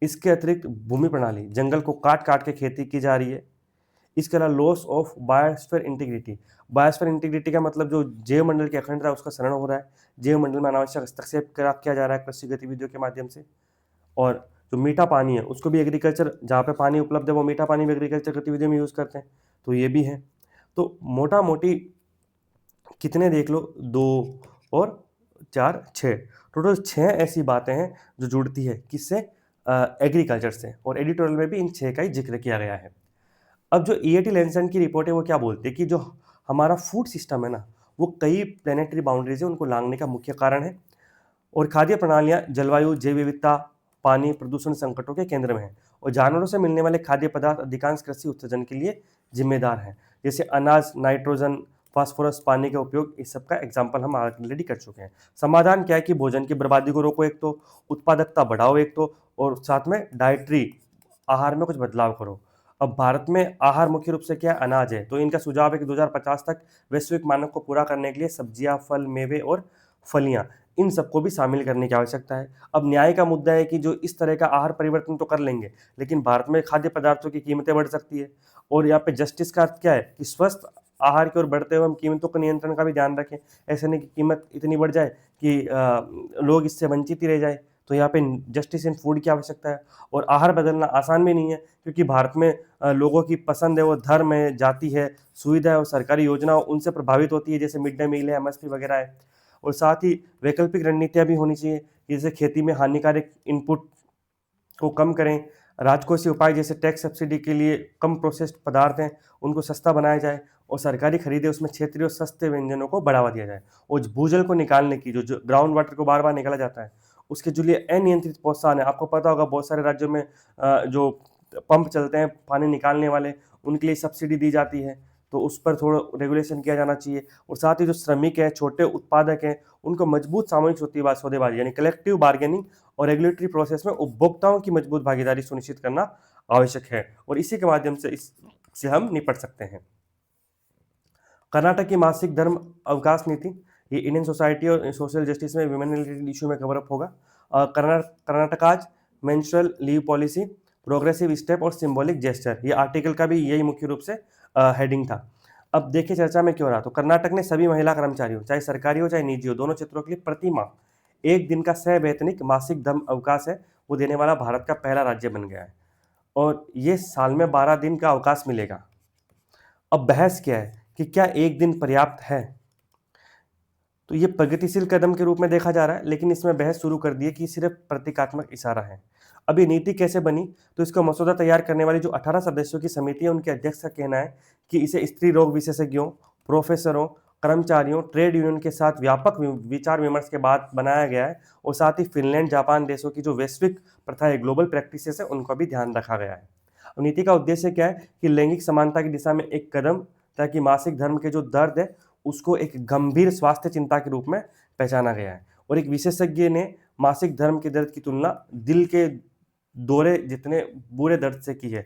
इसके अतिरिक्त भूमि प्रणाली, जंगल को काट काट के खेती की जा रही है। इसके अलावा loss of biosphere integrity, biosphere integrity का मतलब जो जैव मंडल की अखंडता है उसका क्षरण हो रहा है, जैव मंडल में अनावश्यक हस्तक्षेप किया जा रहा है कृषि गतिविधियों के माध्यम से। और जो मीठा पानी है उसको भी एग्रीकल्चर, जहाँ पे पानी उपलब्ध है वो मीठा पानी भी एग्रीकल्चर गतिविधियों में यूज़ करते हैं, तो ये भी है। तो मोटा मोटी कितने देख लो, 2 और 4 6, टोटल 6 ऐसी बातें हैं जो जुड़ती है किससे, एग्रीकल्चर से, और एडिटोरियल में भी इन 6 का ही जिक्र किया गया है। अब जो EAT लैंसन की रिपोर्ट है वो क्या बोलती है कि जो हमारा फूड सिस्टम है ना, वो कई प्लानिटरी बाउंड्रीज है उनको लांघने का मुख्य कारण है, और खाद्य प्रणालियाँ जलवायु जैव विविधता पानी प्रदूषण संकटों के केंद्र में है, और जानवरों से मिलने वाले खाद्य पदार्थ अधिकांश कृषि उत्सर्जन के लिए जिम्मेदार हैं, जैसे अनाज नाइट्रोजन फास्फोरस पानी का उपयोग, इस सब का एग्जाम्पल हम ऑलरेडी कर चुके हैं। समाधान क्या है कि भोजन की बर्बादी को रोको एक तो, उत्पादकता बढ़ाओ एक तो, और साथ में डाइटरी आहार में कुछ बदलाव करो। अब भारत में आहार मुख्य रूप से क्या है, अनाज है, तो इनका सुझाव है कि 2050 तक वैश्विक मानक को पूरा करने के लिए सब्जियां फल मेवे और फलियां इन सबको भी शामिल करने की आवश्यकता है। अब न्याय का मुद्दा है कि जो इस तरह का आहार परिवर्तन तो कर लेंगे, लेकिन भारत में खाद्य पदार्थों की कीमतें बढ़ सकती है, और यहाँ पे जस्टिस का अर्थ क्या है कि स्वस्थ आहार की ओर बढ़ते हुए हम कीमतों का नियंत्रण का भी ध्यान रखें। ऐसा नहीं कि कीमत इतनी बढ़ जाए कि लोग इससे वंचित ही रह जाए। तो यहाँ पे जस्टिस इन फूड की आवश्यकता है। और आहार बदलना आसान भी नहीं है, क्योंकि भारत में लोगों की पसंद है, वो धर्म है, जाति है, सुविधा है और सरकारी योजनाओं उनसे प्रभावित होती है, जैसे मिड डे मील है, एमएसपी वगैरह है। और साथ ही वैकल्पिक रणनीतियाँ भी होनी चाहिए, जैसे खेती में हानिकारक इनपुट को कम करें, राजकोषीय उपाय जैसे टैक्स सब्सिडी के लिए कम प्रोसेस्ड पदार्थ हैं उनको सस्ता बनाया जाए, और सरकारी खरीदे उसमें क्षेत्रीय और सस्ते व्यंजनों को बढ़ावा दिया जाए। और भूजल को निकालने की जो ग्राउंड वाटर को बार बार निकाला जाता है, उसके जो लिए अनियंत्रित प्रोत्साहन है, आपको पता होगा बहुत सारे राज्यों में जो पंप चलते हैं पानी निकालने वाले, उनके लिए सब्सिडी दी जाती है। तो उस पर थोड़ा रेगुलेशन किया जाना चाहिए। और साथ ही जो श्रमिक हैं, छोटे उत्पादक हैं, उनको मजबूत सामूहिक सौदेबाजी यानी कलेक्टिव बार्गेनिंग और रेगुलेटरी प्रोसेस में उपभोक्ताओं की मजबूत भागीदारी सुनिश्चित करना आवश्यक है, और इसी के माध्यम से इससे हम निपट सकते हैं। कर्नाटक की मासिक धर्म अवकाश नीति, ये इंडियन सोसाइटी और सोशल जस्टिस में वुमेन रिलेटेड इशू में कवर अप होगा। Karnataka's menstrual leave policy, progressive step और सिंबॉलिक जेस्चर, ये आर्टिकल का भी यही मुख्य रूप से हेडिंग था। अब देखिए चर्चा में क्यों रहा, तो कर्नाटक ने सभी महिला कर्मचारियों, चाहे सरकारी हो चाहे निजी हो, दोनों क्षेत्रों के लिए प्रति माह 1 दिन का सवैतनिक मासिक धर्म अवकाश है वो देने वाला भारत का पहला राज्य बन गया है, और ये साल में 12 दिन का अवकाश मिलेगा। अब बहस क्या है कि क्या 1 दिन पर्याप्त है, तो ये प्रगतिशील कदम के रूप में देखा जा रहा है, लेकिन इसमें बहस शुरू कर दी है कि सिर्फ प्रतीकात्मक इशारा है। अब ये नीति कैसे बनी, तो इसका मसौदा तैयार करने वाली जो 18 सदस्यों की समिति है, उनके अध्यक्ष का कहना है कि इसे स्त्री रोग विशेषज्ञों, प्रोफेसरों, कर्मचारियों, ट्रेड यूनियन के साथ व्यापक विचार विमर्श के बाद बनाया गया है, और साथ ही फिनलैंड, जापान देशों की जो वैश्विक प्रथा है, ग्लोबल प्रैक्टिसेस है, उनका भी ध्यान रखा गया है। अब नीति का उद्देश्य क्या है कि लैंगिक समानता की दिशा में एक कदम, ताकि मासिक धर्म के जो दर्द है उसको एक गंभीर स्वास्थ्य चिंता के रूप में पहचाना गया है। और एक विशेषज्ञ ने मासिक धर्म के दर्द की तुलना दिल के दौरे जितने बुरे दर्द से की है।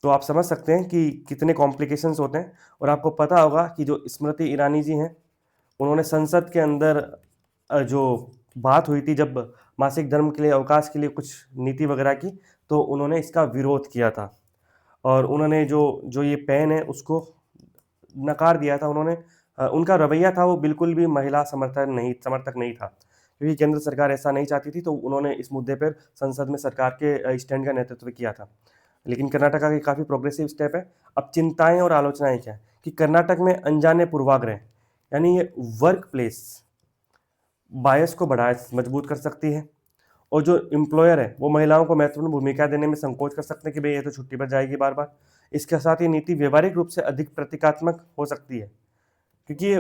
तो आप समझ सकते हैं कि कितने कॉम्प्लिकेशंस होते हैं। और आपको पता होगा कि जो स्मृति ईरानी जी हैं, उन्होंने संसद के अंदर जो बात हुई थी जब मासिक धर्म के लिए अवकाश के लिए कुछ नीति वगैरह की, तो उन्होंने इसका विरोध किया था, और उन्होंने जो ये पैन है उसको नकार दिया था। उन्होंने उनका रवैया था वो बिल्कुल भी महिला समर्थक नहीं था, क्योंकि केंद्र सरकार ऐसा नहीं चाहती थी, तो उन्होंने इस मुद्दे पर संसद में सरकार के स्टैंड का नेतृत्व किया था। लेकिन कर्नाटका की काफ़ी प्रोग्रेसिव स्टेप है। अब चिंताएं और आलोचनाएं क्या है कि कर्नाटक में अनजाने पूर्वाग्रह, यानी ये वर्क प्लेस बायस को मजबूत कर सकती है, और जो एम्प्लॉयर है वो महिलाओं को महत्वपूर्ण भूमिका देने में संकोच कर सकते हैं कि भाई ये तो छुट्टी पर जाएगी बार बार। इसके साथ ही नीति व्यवहारिक रूप से अधिक प्रतीकात्मक हो सकती है, क्योंकि ये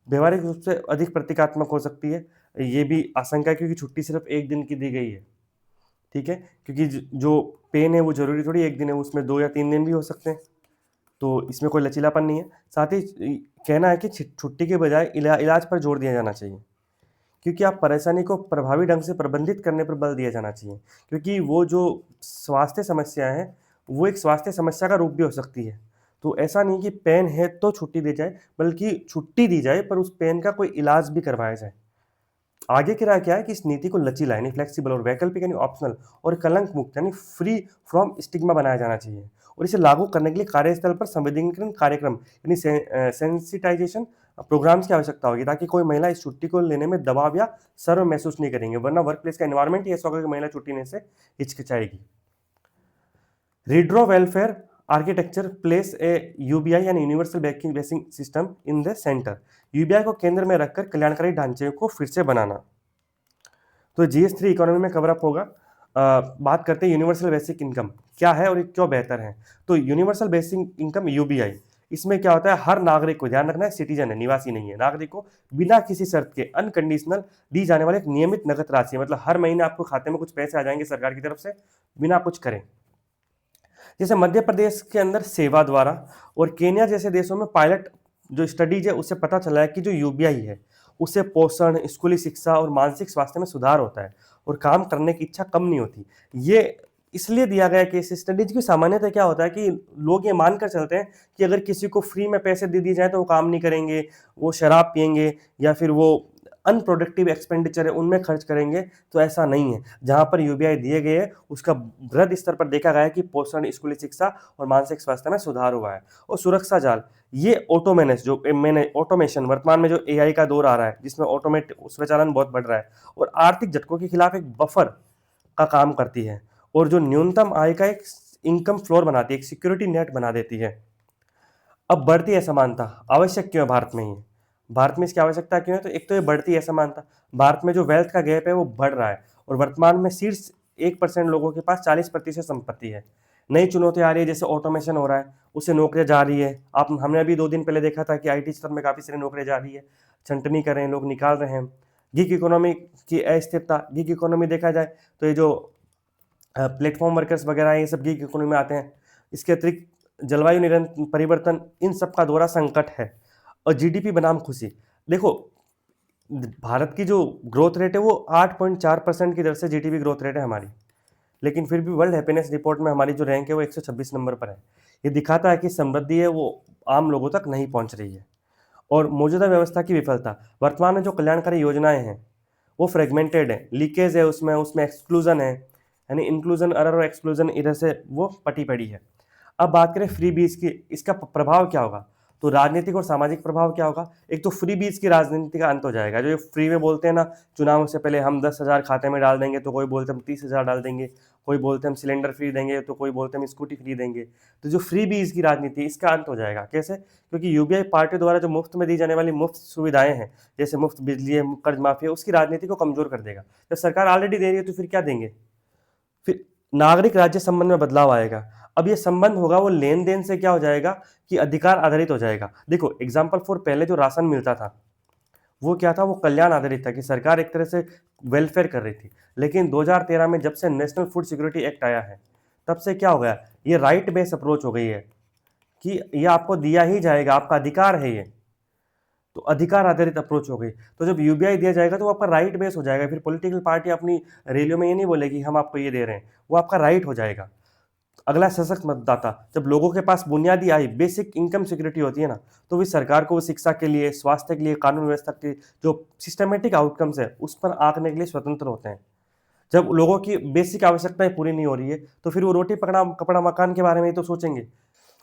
व्यवहारिक रूप से अधिक प्रतीकात्मक हो सकती है, ये भी आशंका है, क्योंकि छुट्टी सिर्फ 1 दिन की दी गई है। ठीक है, क्योंकि जो पेन है वो जरूरी थोड़ी 1 दिन है, उसमें 2 या 3 दिन भी हो सकते हैं, तो इसमें कोई लचीलापन नहीं है। साथ ही कहना है कि छुट्टी के बजाय इलाज पर जोर दिया जाना चाहिए, क्योंकि आप परेशानी को प्रभावी ढंग से प्रबंधित करने पर बल दिया जाना चाहिए, क्योंकि वो जो स्वास्थ्य समस्याएं हैं वो एक स्वास्थ्य समस्या का रूप भी हो सकती है। तो ऐसा नहीं कि पेन है तो छुट्टी दी जाए, बल्कि छुट्टी दी जाए पर उस पेन का कोई इलाज भी करवाया जाए। आगे की राय क्या है कि इस नीति को लचीला यानी फ्लेक्सिबल और वैकल्पिक यानी ऑप्शनल और कलंक मुक्त यानी फ्री फ्रॉम स्टिग्मा बनाया जाना चाहिए, और इसे लागू करने के लिए कार्यस्थल पर संवेदनशील कार्यक्रम यानी सेंसिटाइजेशन प्रोग्राम्स की आवश्यकता होगी, ताकि कोई महिला इस छुट्टी को लेने में दबाव या शर्म महसूस नहीं करेंगे, वरना वर्क प्लेस का एनवायरमेंट ही ऐसा होगा कि महिला छुट्टी लेने से हिचकिचाएगी। रीड्रो welfare architecture place a UBI यानी universal basic system in the centre, UBI को केंद्र में रखकर कल्याणकारी ढांचे को फिर से बनाना। तो जीएस3 इकोनॉमी में कवर अप होगा। बात करते हैं यूनिवर्सल बेसिक इनकम क्या है और ये क्यों बेहतर है। तो यूनिवर्सल बेसिक इनकम यूबीआई, इसमें क्या होता है, हर नागरिक को, ध्यान रखना है सिटीजन है, निवासी नहीं है, नागरिक को बिना किसी शर्त के अनकंडीशनल दी जाने वाले एक नियमित नगद राशि, मतलब हर महीने आपको खाते में कुछ पैसे आ जाएंगे सरकार की तरफ से बिना कुछ करें। जैसे मध्य प्रदेश के अंदर सेवा द्वारा और केन्या जैसे देशों में पायलट जो स्टडीज है उससे पता चला है कि जो यूबीआई है उससे पोषण, स्कूली शिक्षा और मानसिक स्वास्थ्य में सुधार होता है और काम करने की इच्छा कम नहीं होती। ये इसलिए दिया गया कि इस स्टडीज की सामान्यतः क्या होता है कि लोग ये मानकर चलते हैं कि अगर किसी को फ्री में पैसे दे दिए जाए तो वो काम नहीं करेंगे, वो शराब पियेंगे या फिर वो अनप्रोडक्टिव एक्सपेंडिचर है उनमें खर्च करेंगे, तो ऐसा नहीं है। जहाँ पर यूबीआई दिए गए हैं उसका बृहद स्तर पर देखा गया है कि पोषण, स्कूली शिक्षा और मानसिक स्वास्थ्य में सुधार हुआ है। और सुरक्षा जाल, ये ऑटोमेनेस जो मैंने ऑटोमेशन, वर्तमान में जो एआई का दौर आ रहा है जिसमें ऑटोमेट स्वचालन बहुत बढ़ रहा है और आर्थिक झटकों के खिलाफ एक बफर का काम करती है और जो न्यूनतम आय का एक इनकम फ्लोर बनाती है, एक सिक्योरिटी नेट बना देती है। अब बढ़ती असमानता आवश्यक क्यों है भारत में? ही भारत में इसकी आवश्यकता क्यों है? तो एक तो ये बढ़ती असमानता, भारत में जो वेल्थ का गैप है वो बढ़ रहा है और वर्तमान में शीर्ष 1% लोगों के पास 40% संपत्ति है। नई चुनौतियां आ रही है, जैसे ऑटोमेशन हो रहा है, उससे नौकरियां जा रही है। आप हमने अभी 2 दिन पहले देखा था कि आईटी क्षेत्र में काफी सारी नौकरियां जा रही है, छंटनी कर रहे हैं लोग, निकाल रहे हैं। गिग इकोनॉमी की अस्थिरता, गिग इकोनॉमी देखा जाए तो ये जो प्लेटफॉर्म वर्कर्स वगैरह हैं, ये सब गिग इकोनॉमी में आते हैं। इसके अतिरिक्त जलवायु निरंतर परिवर्तन, इन सब का दोहरा संकट है। और जीडीपी बनाम खुशी, देखो भारत की जो ग्रोथ रेट है वो 8.4% की दर से जीडीपी ग्रोथ रेट है हमारी, लेकिन फिर भी वर्ल्ड हैप्पीनेस रिपोर्ट में हमारी जो रैंक है वो 126 नंबर पर है। ये दिखाता है कि समृद्धि है वो आम लोगों तक नहीं पहुंच रही है। और मौजूदा व्यवस्था की विफलता, वर्तमान में जो कल्याणकारी योजनाएं हैं वो फ्रेगमेंटेड है, लीकेज है उसमें उसमें एक्सक्लूजन है, यानी इंक्लूजन एरर और एक्सक्लूजन इधर से वो पटी पड़ी है। अब बात करें फ्री बीज की, इसका प्रभाव क्या होगा? तो राजनीतिक और सामाजिक प्रभाव क्या होगा? एक तो फ्री बीज की राजनीति का अंत हो जाएगा। जो फ्री में बोलते हैं ना, चुनाव से पहले हम 10,000 खाते में डाल देंगे, तो कोई बोलते हैं हम 30,000 डाल देंगे, कोई बोलते हैं हम सिलेंडर फ्री देंगे, तो कोई बोलते हैं हम स्कूटी फ्री देंगे। तो जो फ्री बीज की राजनीति, इसका अंत हो जाएगा। कैसे? क्योंकि यूबीआई पार्टी द्वारा जो मुफ्त में दी जाने वाली मुफ्त सुविधाएं हैं, जैसे मुफ्त बिजली है, कर्ज माफी है, उसकी राजनीति को कमजोर कर देगा। जब सरकार ऑलरेडी दे रही है तो फिर क्या देंगे? फिर नागरिक राज्य संबंध में बदलाव आएगा। अब ये संबंध होगा वो लेन देन से क्या हो जाएगा कि अधिकार आधारित हो जाएगा। देखो एग्जाम्पल फॉर, पहले जो राशन मिलता था वो क्या था? वो कल्याण आधारित था कि सरकार एक तरह से वेलफेयर कर रही थी। लेकिन 2013 में जब से नेशनल फूड सिक्योरिटी एक्ट आया है, तब से क्या हो गया? ये राइट बेस्ड अप्रोच हो गई है कि ये आपको दिया ही जाएगा, आपका अधिकार है ये। तो अधिकार आधारित अप्रोच हो गई। तो जब यूबीआई दिया जाएगा तो वो आपका राइट बेस हो जाएगा। फिर पॉलिटिकल पार्टी अपनी रैलियों में ये नहीं बोलेगी हम आपको ये दे रहे हैं, वो आपका राइट हो जाएगा। अगला, सशक्त मतदाता, जब लोगों के पास बुनियादी आय, बेसिक इनकम सिक्योरिटी होती है ना, तो वे सरकार को शिक्षा के लिए, स्वास्थ्य के लिए, कानून व्यवस्था के जो सिस्टमेटिक आउटकम्स है उस पर आंकने के लिए स्वतंत्र होते हैं। जब लोगों की बेसिक आवश्यकताएं पूरी नहीं हो रही है तो फिर वो रोटी पकड़ा कपड़ा मकान के बारे में ही तो सोचेंगे।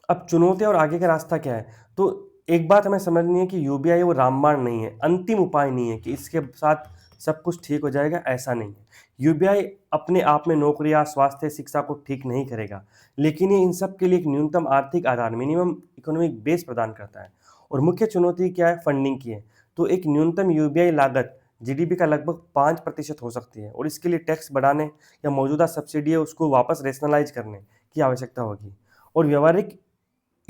अब चुनौतियां और आगे का रास्ता क्या है? तो एक बात हमें समझनी है कि यूबीआई वो रामबाण नहीं है, अंतिम उपाय नहीं है कि इसके साथ सब कुछ ठीक हो जाएगा, ऐसा नहीं है। यूबीआई अपने आप में नौकरियां, स्वास्थ्य, शिक्षा को ठीक नहीं करेगा, लेकिन ये इन सब के लिए एक न्यूनतम आर्थिक आधार, मिनिमम इकोनॉमिक बेस प्रदान करता है। और मुख्य चुनौती क्या है? फंडिंग की है। तो एक न्यूनतम यूबीआई लागत जीडीपी का लगभग 5% हो सकती है और इसके लिए टैक्स बढ़ाने या मौजूदा सब्सिडी है उसको वापस रेशनलाइज करने की आवश्यकता होगी। और व्यवहारिक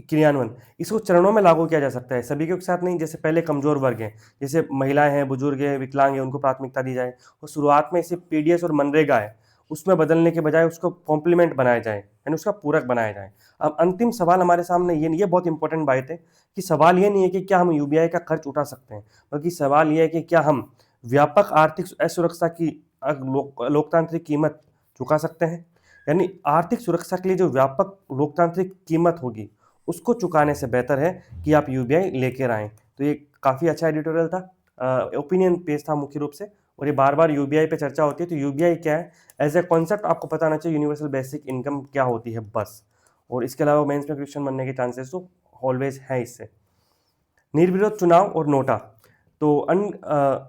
क्रियान्वयन, इसको चरणों में लागू किया जा सकता है, सभी के साथ नहीं। जैसे पहले कमजोर वर्ग हैं, जैसे महिलाएं हैं, बुजुर्ग हैं, विकलांग हैं, उनको प्राथमिकता दी जाए। और शुरुआत में इसे पीडीएस और मनरेगा है उसमें बदलने के बजाय उसको कॉम्प्लीमेंट बनाया जाए, यानी उसका पूरक बनाया जाए। अब अंतिम सवाल हमारे सामने ये बहुत इंपॉर्टेंट बात है कि सवाल ये नहीं है कि क्या हम यूबीआई का खर्च उठा सकते हैं, बल्कि सवाल ये है कि क्या हम व्यापक आर्थिक असुरक्षा की लोकतांत्रिक कीमत चुका सकते हैं। यानी आर्थिक सुरक्षा के लिए जो व्यापक लोकतांत्रिक कीमत होगी उसको चुकाने से बेहतर है कि आप यूबीआई लेकर आएँ। तो ये काफ़ी अच्छा एडिटोरियल था, ओपिनियन पेज था मुख्य रूप से। और ये बार बार यूबीआई पे चर्चा होती है, तो यूबीआई क्या है एज ए कॉन्सेप्ट आपको पता होना चाहिए, यूनिवर्सल बेसिक इनकम क्या होती है बस। और इसके अलावा मेंस में क्वेश्चन बनने के चांसेस तो ऑलवेज है इससे। निर्विरोध चुनाव और नोटा, तो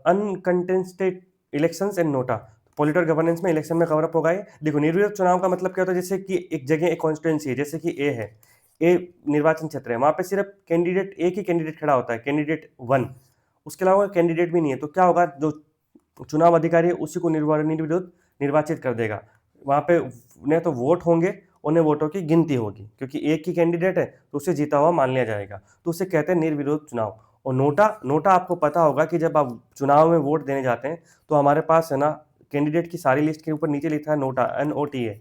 uncontested elections and NOTA, political governance में इलेक्शन में कवर अप होगा ये। देखो निर्विरोध चुनाव का मतलब क्या होता है? जैसे कि एक जगह एक कॉन्स्टिट्यूंसी है, जैसे कि ए है, ए निर्वाचन क्षेत्र है, वहां पे सिर्फ कैंडिडेट एक ही कैंडिडेट खड़ा होता है, कैंडिडेट 1, उसके अलावा कैंडिडेट भी नहीं है। तो क्या होगा? जो चुनाव अधिकारी है उसी को निर्विरोध निर्वाचित कर देगा। वहां पे न तो वोट होंगे, उन्हें वोटों की गिनती होगी, क्योंकि एक ही कैंडिडेट है तो उसे जीता हुआ मान लिया जाएगा। तो उसे कहते हैं निर्विरोध चुनाव। और नोटा आपको पता होगा कि जब आप चुनाव में वोट देने जाते हैं तो हमारे पास है ना कैंडिडेट की सारी लिस्ट के ऊपर नीचे लिखा है नोटा, NOTA।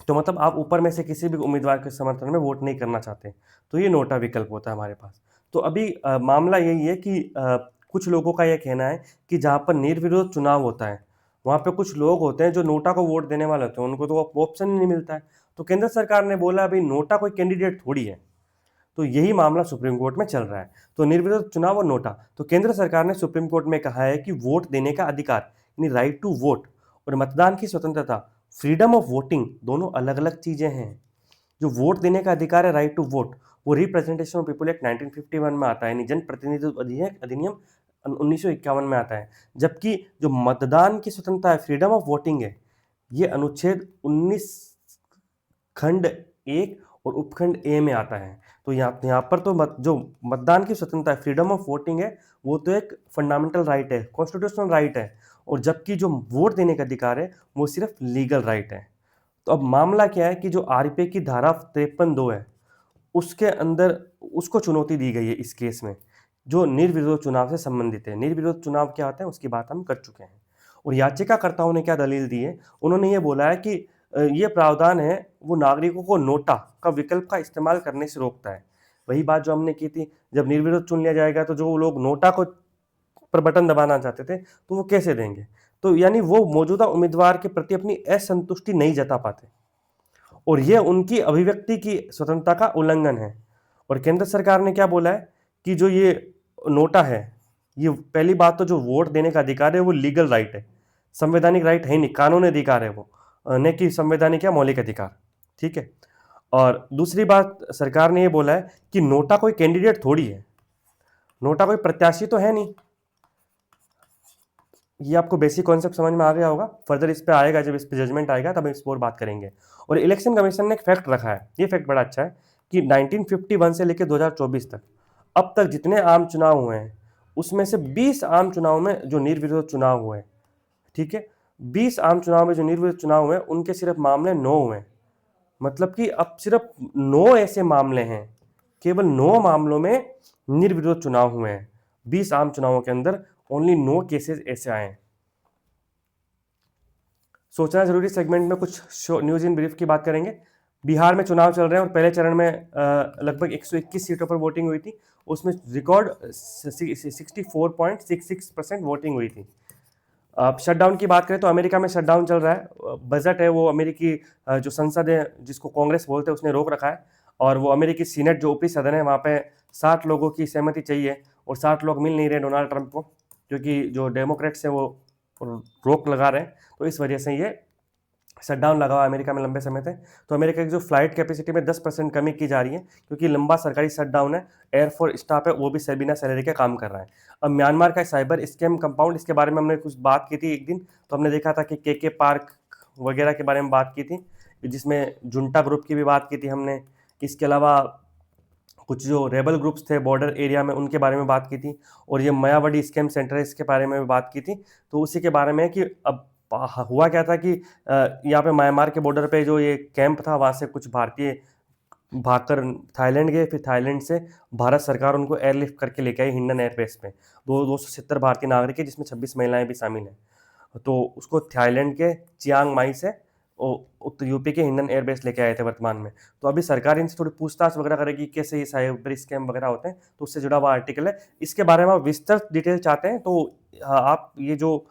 तो मतलब आप ऊपर में से किसी भी उम्मीदवार के समर्थन में वोट नहीं करना चाहते, तो ये नोटा विकल्प होता है हमारे पास। तो अभी मामला यही है कि कुछ लोगों का यह कहना है कि जहाँ पर निर्विरोध चुनाव होता है वहाँ पे कुछ लोग होते हैं जो नोटा को वोट देने वाले होते हैं, उनको तो ऑप्शन ही नहीं मिलता है। तो केंद्र सरकार ने बोला अभी नोटा कोई कैंडिडेट थोड़ी है, तो यही मामला सुप्रीम कोर्ट में चल रहा है। तो निर्विरोध चुनाव और नोटा, तो केंद्र सरकार ने सुप्रीम कोर्ट में कहा है कि वोट देने का अधिकार यानी राइट टू वोट और मतदान की स्वतंत्रता, फ्रीडम ऑफ वोटिंग, दोनों अलग अलग चीजें हैं। जो वोट देने का अधिकार है, राइट टू वोट, वो रिप्रेजेंटेशन ऑफ पीपल एक्ट 1951 में आता है, यानी जन प्रतिनिधित्व अधिनियम 1951 में आता है। जबकि जो मतदान की स्वतंत्रता है, फ्रीडम ऑफ वोटिंग है, ये अनुच्छेद 19 खंड 1 और उपखंड ए में आता है। तो यहाँ पर तो जो मतदान की स्वतंत्रता है, फ्रीडम ऑफ वोटिंग है, वो तो एक फंडामेंटल राइट है, कॉन्स्टिट्यूशनल राइट है। और जबकि जो वोट देने का अधिकार है, वो सिर्फ लीगल राइट है। तो अब मामला क्या है कि जो आरपीए की धारा 53(2) है, उसके अंदर उसको चुनौती दी गई है इस केस में, जो निर्विरोध चुनाव से संबंधित है। निर्विरोध चुनाव क्या होता है उसकी बात हम कर चुके हैं। और याचिकाकर्ताओं ने क्या दलील दी है, उन्होंने ये बोला है कि ये प्रावधान है वो नागरिकों को नोटा का विकल्प का इस्तेमाल करने से रोकता है। वही बात जो हमने की थी, जब निर्विरोध चुन लिया जाएगा तो जो लोग नोटा को पर बटन दबाना चाहते थे तो वो कैसे देंगे। तो यानी वो मौजूदा उम्मीदवार के प्रति अपनी असंतुष्टि नहीं जता पाते, और यह उनकी अभिव्यक्ति की स्वतंत्रता का उल्लंघन है। और केंद्र सरकार ने क्या बोला है कि जो ये नोटा है, ये पहली बात तो जो वोट देने का अधिकार है वो लीगल राइट है, संवैधानिक राइट है नहीं, कानूनी अधिकार है वो, न कि संवैधानिक या मौलिक अधिकार। ठीक है। और दूसरी बात सरकार ने ये बोला है कि नोटा कोई कैंडिडेट थोड़ी है, नोटा कोई प्रत्याशी तो है नहीं। ये आपको बेसिक कॉन्सेप्ट समझ में आ गया होगा। फर्दर इस पे आएगा, जब इस पे जजमेंट आएगा तब इस पर बात करेंगे। और इलेक्शन कमीशन ने एक फैक्ट रखा है, ये फैक्ट बड़ा अच्छा है कि 1951 से लेकर 2024 तक अब तक जितने आम चुनाव हुए हैं, उसमें से 20 आम चुनाव में जो निर्विरोध चुनाव हुए, ठीक है, 20 आम चुनाव में जो निर्विरोध चुनाव हुए, उनके सिर्फ मामले 9 हुए। मतलब कि अब सिर्फ 9 ऐसे मामले हैं, केवल 9 मामलों में निर्विरोध चुनाव हुए हैं। 20 आम चुनावों के अंदर ओनली 9 केसेस ऐसे आए हैं। सोचना जरूरी सेगमेंट में कुछ न्यूज इन ब्रीफ की बात करेंगे। बिहार में चुनाव चल रहे हैं और पहले चरण में लगभग 121 सीटों पर वोटिंग हुई थी, उसमें रिकॉर्ड 64.66% वोटिंग हुई थी। अब शटडाउन की बात करें तो अमेरिका में शटडाउन चल रहा है। बजट है वो अमेरिकी जो संसद है, जिसको कांग्रेस बोलते हैं, उसने रोक रखा है। और वो अमेरिकी सीनेट जो ऊपरी सदन है, वहाँ पे 60 लोगों की सहमति चाहिए, और 60 लोग मिल नहीं रहे डोनाल्ड ट्रंप को, क्योंकि जो डेमोक्रेट्स हैं वो रोक लगा रहे हैं। तो इस वजह से ये शटडाउन लगा हुआ अमेरिका में लंबे समय से। तो अमेरिका की जो फ्लाइट कैपेसिटी में 10% कमी की जा रही है, क्योंकि लंबा सरकारी शटडाउन है। एयरफोर्स स्टाफ है वो भी बिना सैलरी के काम कर रहा है। अब म्यांमार का साइबर स्कैम कंपाउंड, इसके बारे में हमने कुछ बात की थी एक दिन, तो हमने देखा था कि के पार्क वगैरह के बारे में बात की थी, जिसमें जुंटा ग्रुप की भी बात की थी हमने। इसके अलावा कुछ जो रेबल ग्रुप्स थे बॉर्डर एरिया में, उनके बारे में बात की थी। और ये मायावती स्कैम सेंटर है, इसके बारे में भी बात की थी। तो उसी के बारे में कि अब हुआ क्या था कि यहाँ पे म्यांमार के बॉर्डर पे जो ये कैंप था, वहाँ से कुछ भारतीय भागकर थाईलैंड गए, फिर थाईलैंड से भारत सरकार उनको एयरलिफ्ट करके लेके आई हिंडन एयरबेस पे। 270 भारतीय नागरिक है, जिसमें 26 महिलाएं भी शामिल हैं। तो उसको थाईलैंड के चियांग माई से उत्तर यूपी के हिंडन एयरबेस लेके आए थे वर्तमान में। तो अभी सरकार इनसे थोड़ी पूछताछ वगैरह करेगी कैसे ये साइबर स्कैम वगैरह होते हैं, तो उससे जुड़ा हुआ आर्टिकल है। इसके बारे में आप विस्तृत डिटेल चाहते हैं तो आप ये जो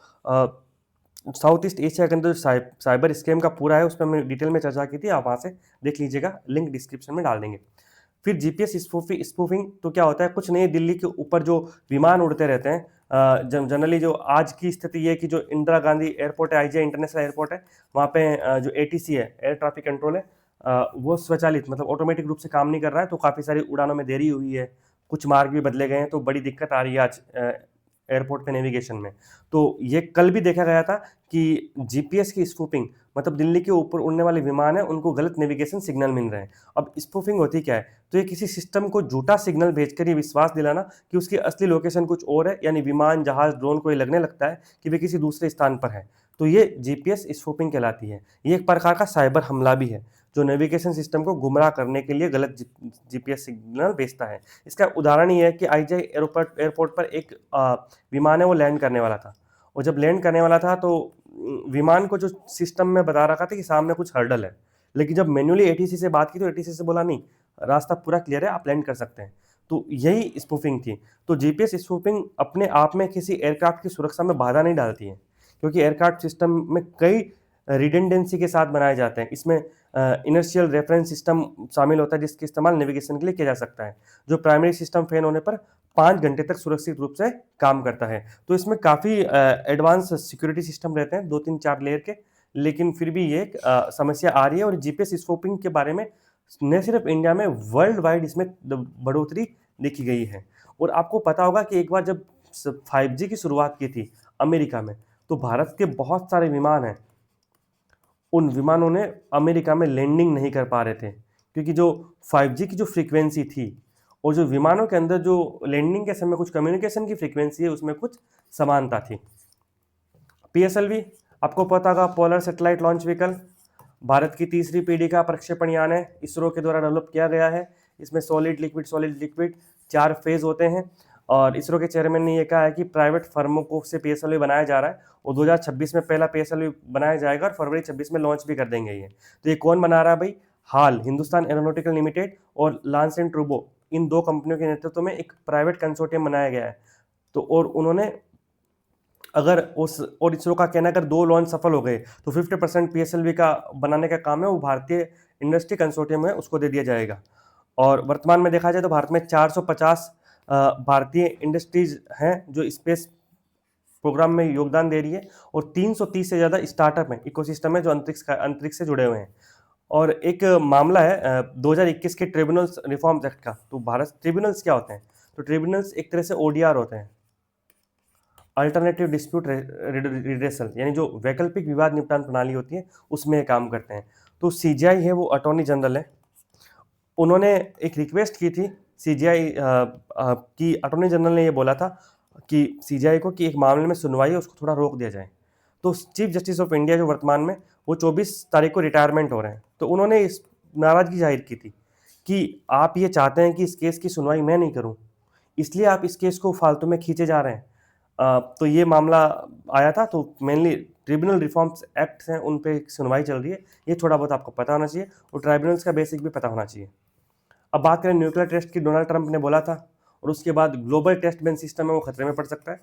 साउथ ईस्ट एशिया के अंदर जो साइबर स्कैम का पूरा है, उस पर हमने डिटेल में चर्चा की थी, आप वहाँ से देख लीजिएगा, लिंक डिस्क्रिप्शन में डाल देंगे। फिर जीपीएस स्पूफिंग तो क्या होता है, कुछ नहीं, दिल्ली के ऊपर जो विमान उड़ते रहते हैं, जनरली जो आज की स्थिति ये है कि जो इंदिरा गांधी एयरपोर्ट है, आईजीआई इंटरनेशनल एयरपोर्ट है, वहाँ पे जो एटीसी है, एयर ट्रैफिक कंट्रोल है, वो स्वचालित मतलब ऑटोमेटिक रूप से काम नहीं कर रहा है। तो काफ़ी सारी उड़ानों में देरी हुई है, कुछ मार्ग भी बदले गए हैं, तो बड़ी दिक्कत आ रही है आज एयरपोर्ट पे नेविगेशन में। तो ये कल भी देखा गया था कि जीपीएस की स्पूफिंग, मतलब दिल्ली के ऊपर उड़ने वाले विमान है, उनको गलत नेविगेशन सिग्नल मिल रहे हैं। अब स्पूफिंग होती क्या है, तो ये किसी सिस्टम को झूठा सिग्नल भेजकर ये विश्वास दिलाना कि उसकी असली लोकेशन कुछ और है, यानी विमान, जहाज, ड्रोन को ये लगने लगता है कि वे किसी दूसरे स्थान पर है। तो ये जीपीएस स्पूफिंग कहलाती है। ये एक प्रकार का साइबर हमला भी है, जो नेविगेशन सिस्टम को गुमराह करने के लिए गलत जीपीएस सिग्नल भेजता है। इसका उदाहरण ये है कि आईजीआई एयरपोर्ट पर एक विमान है, वो लैंड करने वाला था, और जब लैंड करने वाला था तो विमान को जो सिस्टम में बता रखा था कि सामने कुछ हर्डल है, लेकिन जब मैन्युअली एटीसी से बात की तो एटीसी से बोला नहीं, रास्ता पूरा क्लियर है, आप लैंड कर सकते हैं। तो यही स्पूफिंग थी। तो जीपीएस स्पूफिंग अपने आप में किसी एयरक्राफ्ट की सुरक्षा में बाधा नहीं डालती है, क्योंकि एयरक्राफ्ट सिस्टम में कई रिडेंडेंसी के साथ बनाए जाते हैं। इसमें इनर्शियल रेफरेंस सिस्टम शामिल होता है जिसके इस्तेमाल नेविगेशन के लिए किया जा सकता है, जो प्राइमरी सिस्टम फेल होने पर 5 घंटे तक सुरक्षित रूप से काम करता है। तो इसमें काफ़ी एडवांस सिक्योरिटी सिस्टम रहते हैं 2-3-4 लेयर के, लेकिन फिर भी ये एक समस्या आ रही है और जीपीएस स्पूफिंग के बारे में न सिर्फ इंडिया में, वर्ल्ड वाइड इसमें बढ़ोतरी देखी गई है। और आपको पता होगा कि एक बार जब 5G की शुरुआत की थी अमेरिका में, तो भारत के बहुत सारे विमान हैं, उन विमानों ने अमेरिका में लैंडिंग नहीं कर पा रहे थे, क्योंकि जो 5G की जो फ्रीक्वेंसी थी और जो विमानों के अंदर जो लैंडिंग के समय कुछ कम्युनिकेशन की फ्रीक्वेंसी है उसमें कुछ समानता थी। PSLV आपको पता होगा, polar satellite launch vehicle, Bharat की तीसरी पीढ़ी का प्रक्षेपण यान है, इसरो के द्वारा डेवलप किया गया है। इसमें सॉलिड लिक्विड 4 फेज होते हैं और इसरो के चेयरमैन ने ये कहा है कि प्राइवेट फर्मों को से PSLV बनाया जा रहा है और 2026 में पहला PSLV बनाया जाएगा और फरवरी 26 में लॉन्च भी कर देंगे ये। तो ये कौन बना रहा है भाई? हाल, हिंदुस्तान एरोनॉटिकल लिमिटेड और लांस एंड ट्रूबो, इन 2 कंपनियों के नेतृत्व में एक प्राइवेट कंसोर्टियम बनाया गया है। तो और उन्होंने अगर उस और इसरो का कहना है अगर 2 लॉन्च सफल हो गए तो 50% PSLV का बनाने का काम है वो भारतीय इंडस्ट्री कंसोर्टियम है उसको दे दिया जाएगा। और वर्तमान में देखा जाए तो भारत में 450 भारतीय इंडस्ट्रीज हैं जो स्पेस प्रोग्राम में योगदान दे रही है और 330 से ज़्यादा स्टार्टअप हैं, इकोसिस्टम है जो अंतरिक्ष से जुड़े हुए हैं। और एक मामला है 2021 के ट्रिब्यूनल्स रिफॉर्म्स एक्ट का। तो भारत ट्रिब्यूनल्स क्या होते हैं? तो ट्रिब्यूनल्स एक तरह से ODR होते हैं, अल्टरनेटिव डिस्प्यूट रिड्रेसल, यानी जो वैकल्पिक विवाद निपटान प्रणाली होती है उसमें काम करते हैं। तो CGI है, वो अटॉर्नी जनरल है, उन्होंने एक रिक्वेस्ट की थी CGI की, अटॉर्नी जनरल ने ये बोला था कि CGI को कि एक मामले में सुनवाई है उसको थोड़ा रोक दिया जाए। तो चीफ जस्टिस ऑफ इंडिया जो वर्तमान में, वो 24 तारीख को रिटायरमेंट हो रहे हैं, तो उन्होंने इस नाराजगी जाहिर की थी कि आप ये चाहते हैं कि इस केस की सुनवाई मैं नहीं करूं, इसलिए आप इस केस को फालतू में खींचे जा रहे हैं। तो ये मामला आया था, तो मेनली ट्रिब्यूनल रिफॉर्म्स एक्ट हैं उन पे सुनवाई चल रही है, ये थोड़ा बहुत आपको पता होना चाहिए और ट्राइब्यूनल्स का बेसिक भी पता होना चाहिए। अब बात करें न्यूक्लियर टेस्ट की, डोनाल्ड ट्रंप ने बोला था और उसके बाद ग्लोबल टेस्ट बैन सिस्टम है वो खतरे में पड़ सकता है।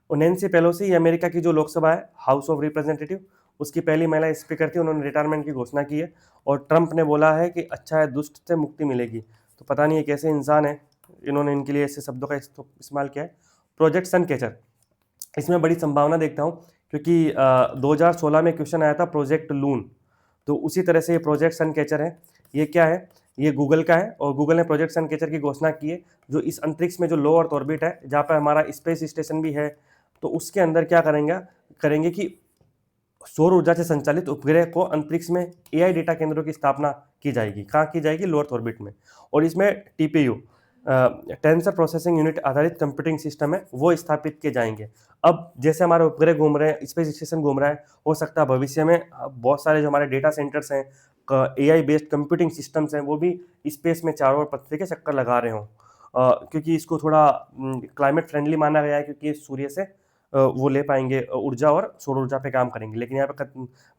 और नैन्सी पेलोसी, अमेरिका की जो लोकसभा है, हाउस ऑफ रिप्रेजेंटेटिव, उसकी पहली महिला स्पीकर थी, उन्होंने रिटायरमेंट की घोषणा की है और ट्रंप ने बोला है कि अच्छा है, दुष्ट से मुक्ति मिलेगी। तो पता नहीं ये कैसे इंसान है, इन्होंने इनके लिए ऐसे शब्दों का इस्तेमाल किया है। प्रोजेक्ट सनकैचर, इसमें बड़ी संभावना देखता हूँ क्योंकि 2016 में क्वेश्चन आया था प्रोजेक्ट लून, तो उसी तरह से ये प्रोजेक्ट सनकैचर है। ये क्या है? ये गूगल का है और गूगल ने प्रोजेक्ट सनकैचर की घोषणा की है, जो इस अंतरिक्ष में जो लो अर्थ ऑर्बिट है जहाँ पर हमारा स्पेस स्टेशन भी है, तो उसके अंदर क्या करेंगे कि सौर ऊर्जा से संचालित उपग्रह को अंतरिक्ष में AI डेटा केंद्रों की स्थापना की जाएगी। कहाँ की जाएगी? लो अर्थ ऑर्बिट में। और इसमें TPU, टेंसर प्रोसेसिंग यूनिट आधारित कंप्यूटिंग सिस्टम है वो स्थापित किए जाएंगे। अब जैसे हमारे उपग्रह घूम रहे हैं, स्पेस स्टेशन घूम रहा है, हो सकता है भविष्य में बहुत सारे जो हमारे डेटा सेंटर्स हैं, AI बेस्ड कंप्यूटिंग सिस्टम्स हैं, वो भी स्पेस में चारों ओर पृथ्वी के चक्कर लगा रहे हों, क्योंकि इसको थोड़ा क्लाइमेट फ्रेंडली माना गया है, क्योंकि सूर्य से वो ले पाएंगे ऊर्जा और सौर ऊर्जा पे काम करेंगे। लेकिन यहाँ पे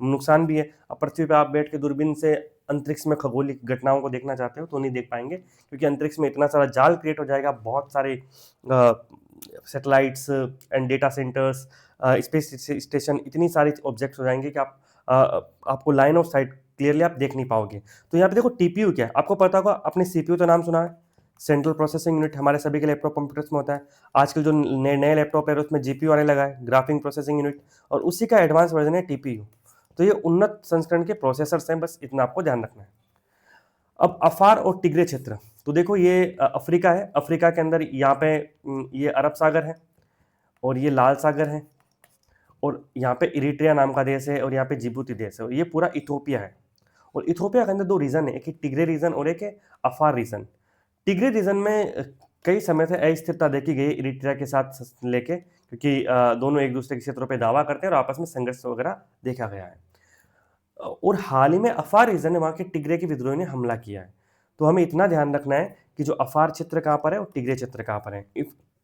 नुकसान भी है, अब पृथ्वी पे आप बैठ के दूरबीन से अंतरिक्ष में खगोलिक घटनाओं को देखना चाहते हो तो नहीं देख पाएंगे, क्योंकि अंतरिक्ष में इतना सारा जाल क्रिएट हो जाएगा, बहुत सारे satellites and data centres, space station, इतनी सारी ऑब्जेक्ट्स हो जाएंगे कि आपको लाइन ऑफ साइट क्लियरली आप देख नहीं पाओगे। तो यहाँ पे देखो TPU क्या है, आपको पता होगा, अपने CPU तो नाम सुना है, सेंट्रल प्रोसेसिंग यूनिट, हमारे सभी के लैपटॉप कंप्यूटर्स में होता है। आजकल जो नए लैपटॉप है उसमें GPU आने लगा है, ग्राफिक प्रोसेसिंग यूनिट, और उसी का एडवांस वर्जन है TPU। तो ये उन्नत संस्करण के प्रोसेसर्स हैं, बस इतना आपको ध्यान रखना है। अब अफार और टिग्रे क्षेत्र, तो देखो ये अफ्रीका है, अफ्रीका के अंदर यहाँ पे ये अरब सागर है और ये लाल सागर है और यहाँ पे इरिट्रिया नाम का देश है और यहाँ पे जिबूती देश है और ये पूरा इथोपिया है। और इथोपिया के अंदर 2 रीजन है, एक है टिग्रे रीजन और एक है अफार रीजन। टिग्रे रीजन में कई समय से अस्थिरता देखी गई इरिट्रिया के साथ लेके, क्योंकि दोनों एक दूसरे के क्षेत्रों पे दावा करते हैं और आपस में संघर्ष वगैरह देखा गया है। और हाल ही में अफार रीजन ने वहाँ के टिग्रे के विद्रोही ने हमला किया है। तो हमें इतना ध्यान रखना है कि जो अफार क्षेत्र कहाँ पर है और टिग्रे क्षेत्र कहाँ पर है।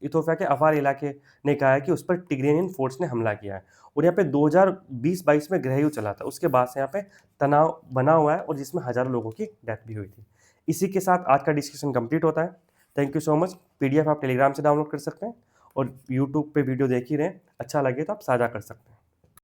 इथोपिया के अफार इलाके ने कहा है कि उस पर टिग्रेनियन फोर्स ने हमला किया है और यहाँ पे 2020-22 में गृह युद्ध चला था, उसके बाद से यहाँ पे तनाव बना हुआ है और जिसमें हजारों लोगों की डेथ भी हुई थी। इसी के साथ आज का डिस्कशन कंप्लीट होता है। Thank you so much. PDF आप टेलीग्राम से डाउनलोड कर सकते हैं और यूट्यूब पे वीडियो देख ही रहे हैं, अच्छा लगे तो आप साझा कर सकते हैं।